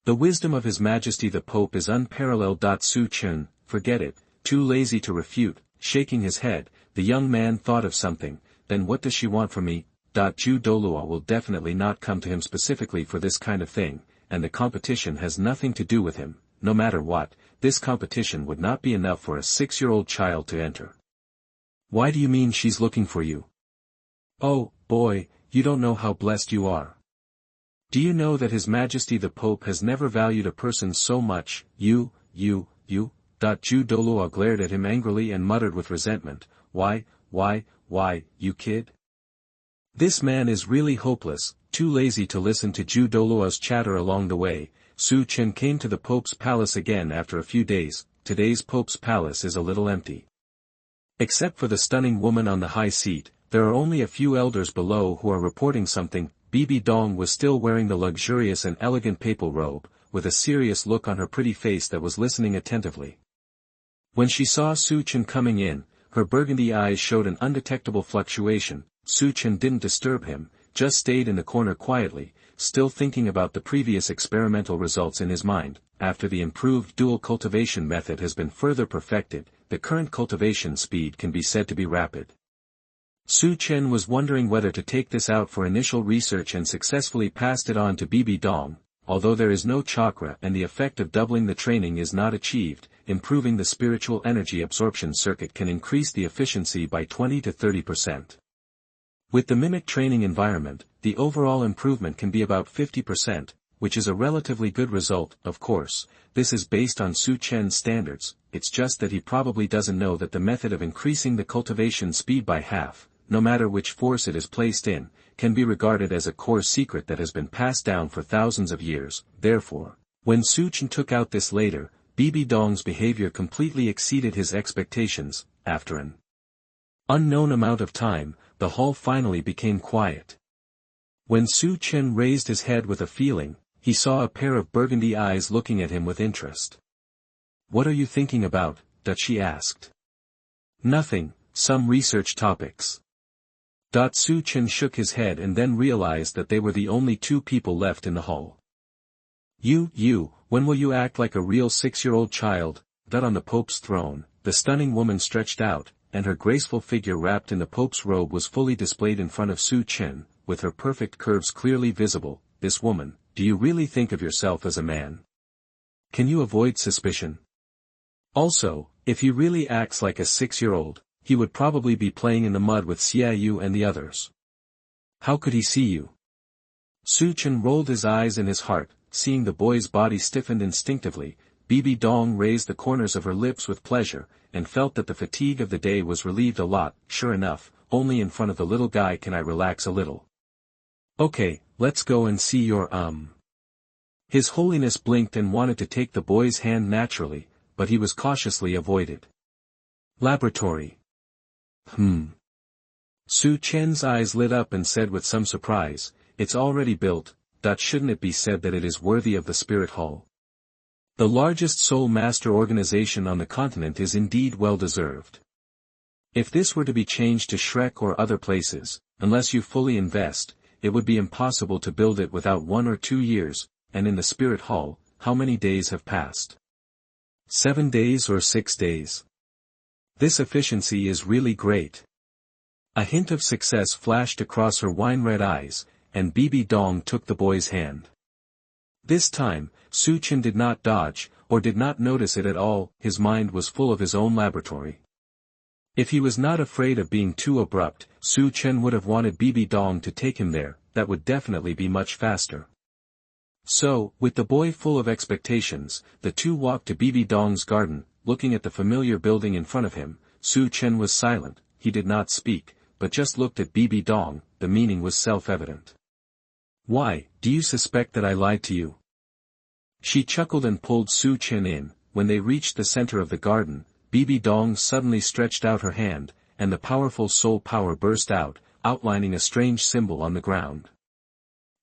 The wisdom of His Majesty the Pope is unparalleled. Su Chen, forget it, too lazy to refute, shaking his head, the young man thought of something. Then what does she want from me? Ju Douluo will definitely not come to him specifically for this kind of thing, and the competition has nothing to do with him. No matter what, this competition would not be enough for a 6-year-old child to enter. Why do you mean she's looking for you? Oh, boy, you don't know how blessed you are. Do you know that His Majesty the Pope has never valued a person so much? You. Ju Douluo glared at him angrily and muttered with resentment, Why, you kid? This man is really hopeless. Too lazy to listen to Ju Douluo's chatter along the way, Su Chen came to the Pope's palace again after a few days. Today's Pope's palace is a little empty. Except for the stunning woman on the high seat, there are only a few elders below who are reporting something. Bibi Dong was still wearing the luxurious and elegant papal robe, with a serious look on her pretty face that was listening attentively. When she saw Su Chen coming in, her burgundy eyes showed an undetectable fluctuation. Su Chen didn't disturb him, just stayed in the corner quietly, still thinking about the previous experimental results in his mind. After the improved dual cultivation method has been further perfected, the current cultivation speed can be said to be rapid. Su Chen was wondering whether to take this out for initial research and successfully passed it on to Bibi Dong. Although there is no chakra and the effect of doubling the training is not achieved, improving the spiritual energy absorption circuit can increase the efficiency by 20 to 30%. With the mimic training environment, the overall improvement can be about 50%, which is a relatively good result. Of course, this is based on Su Chen's standards. It's just that he probably doesn't know that the method of increasing the cultivation speed by half, no matter which force it is placed in, can be regarded as a core secret that has been passed down for thousands of years. Therefore, when Su Chen took out this later, Bibi Dong's behavior completely exceeded his expectations. After an unknown amount of time, the hall finally became quiet. When Su Chen raised his head with a feeling, he saw a pair of burgundy eyes looking at him with interest. What are you thinking about? She asked. Nothing, some research topics. Su Chen shook his head and then realized that they were the only two people left in the hall. You, when will you act like a real 6-year-old child? On the Pope's throne, the stunning woman stretched out, and her graceful figure wrapped in the Pope's robe was fully displayed in front of Su Chen, with her perfect curves clearly visible. This woman, do you really think of yourself as a man? Can you avoid suspicion? Also, if he really acts like a 6-year-old, he would probably be playing in the mud with Xiaoyu and the others. How could he see you? Su Chen rolled his eyes in his heart. seeing the boy's body stiffened instinctively, Bibi Dong raised the corners of her lips with pleasure, and felt that the fatigue of the day was relieved a lot. Sure enough, only in front of the little guy can I relax a little. Okay, let's go and see your His Holiness blinked and wanted to take the boy's hand naturally, but he was cautiously avoided. Laboratory. Su Chen's eyes lit up and said with some surprise, it's already built, shouldn't it be said that it is worthy of the Spirit Hall? The largest soul master organization on the continent is indeed well deserved. If this were to be changed to Shrek or other places, unless you fully invest, it would be impossible to build it without 1 or 2 years, and in the Spirit Hall, how many days have passed? 7 days or 6 days. This efficiency is really great. A hint of success flashed across her wine-red eyes, and Bibi Dong took the boy's hand. This time, Su Chen did not dodge, or did not notice it at all. His mind was full of his own laboratory. If he was not afraid of being too abrupt, Su Chen would have wanted Bibi Dong to take him there. That would definitely be much faster. So, with the boy full of expectations, the two walked to Bibi Dong's garden. Looking at the familiar building in front of him, Su Chen was silent. He did not speak, but just looked at Bibi Dong. The meaning was self-evident. Why, do you suspect that I lied to you? She chuckled and pulled Su Chen in. When they reached the center of the garden, Bibi Dong suddenly stretched out her hand, and the powerful soul power burst out, outlining a strange symbol on the ground.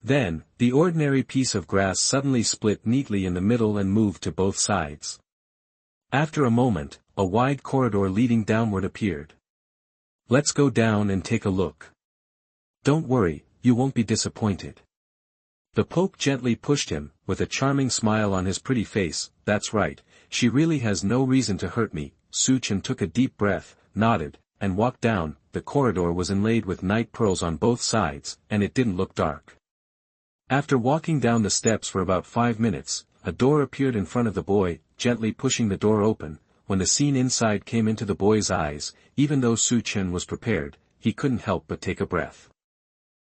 Then, the ordinary piece of grass suddenly split neatly in the middle and moved to both sides. After a moment, a wide corridor leading downward appeared. Let's go down and take a look. Don't worry, you won't be disappointed. The Pope gently pushed him, with a charming smile on his pretty face. That's right, she really has no reason to hurt me. Su Chen took a deep breath, nodded, and walked down. The corridor was inlaid with night pearls on both sides, and it didn't look dark. After walking down the steps for about 5 minutes, a door appeared in front of the boy. Gently pushing the door open, when the scene inside came into the boy's eyes, even though Su Chen was prepared, he couldn't help but take a breath.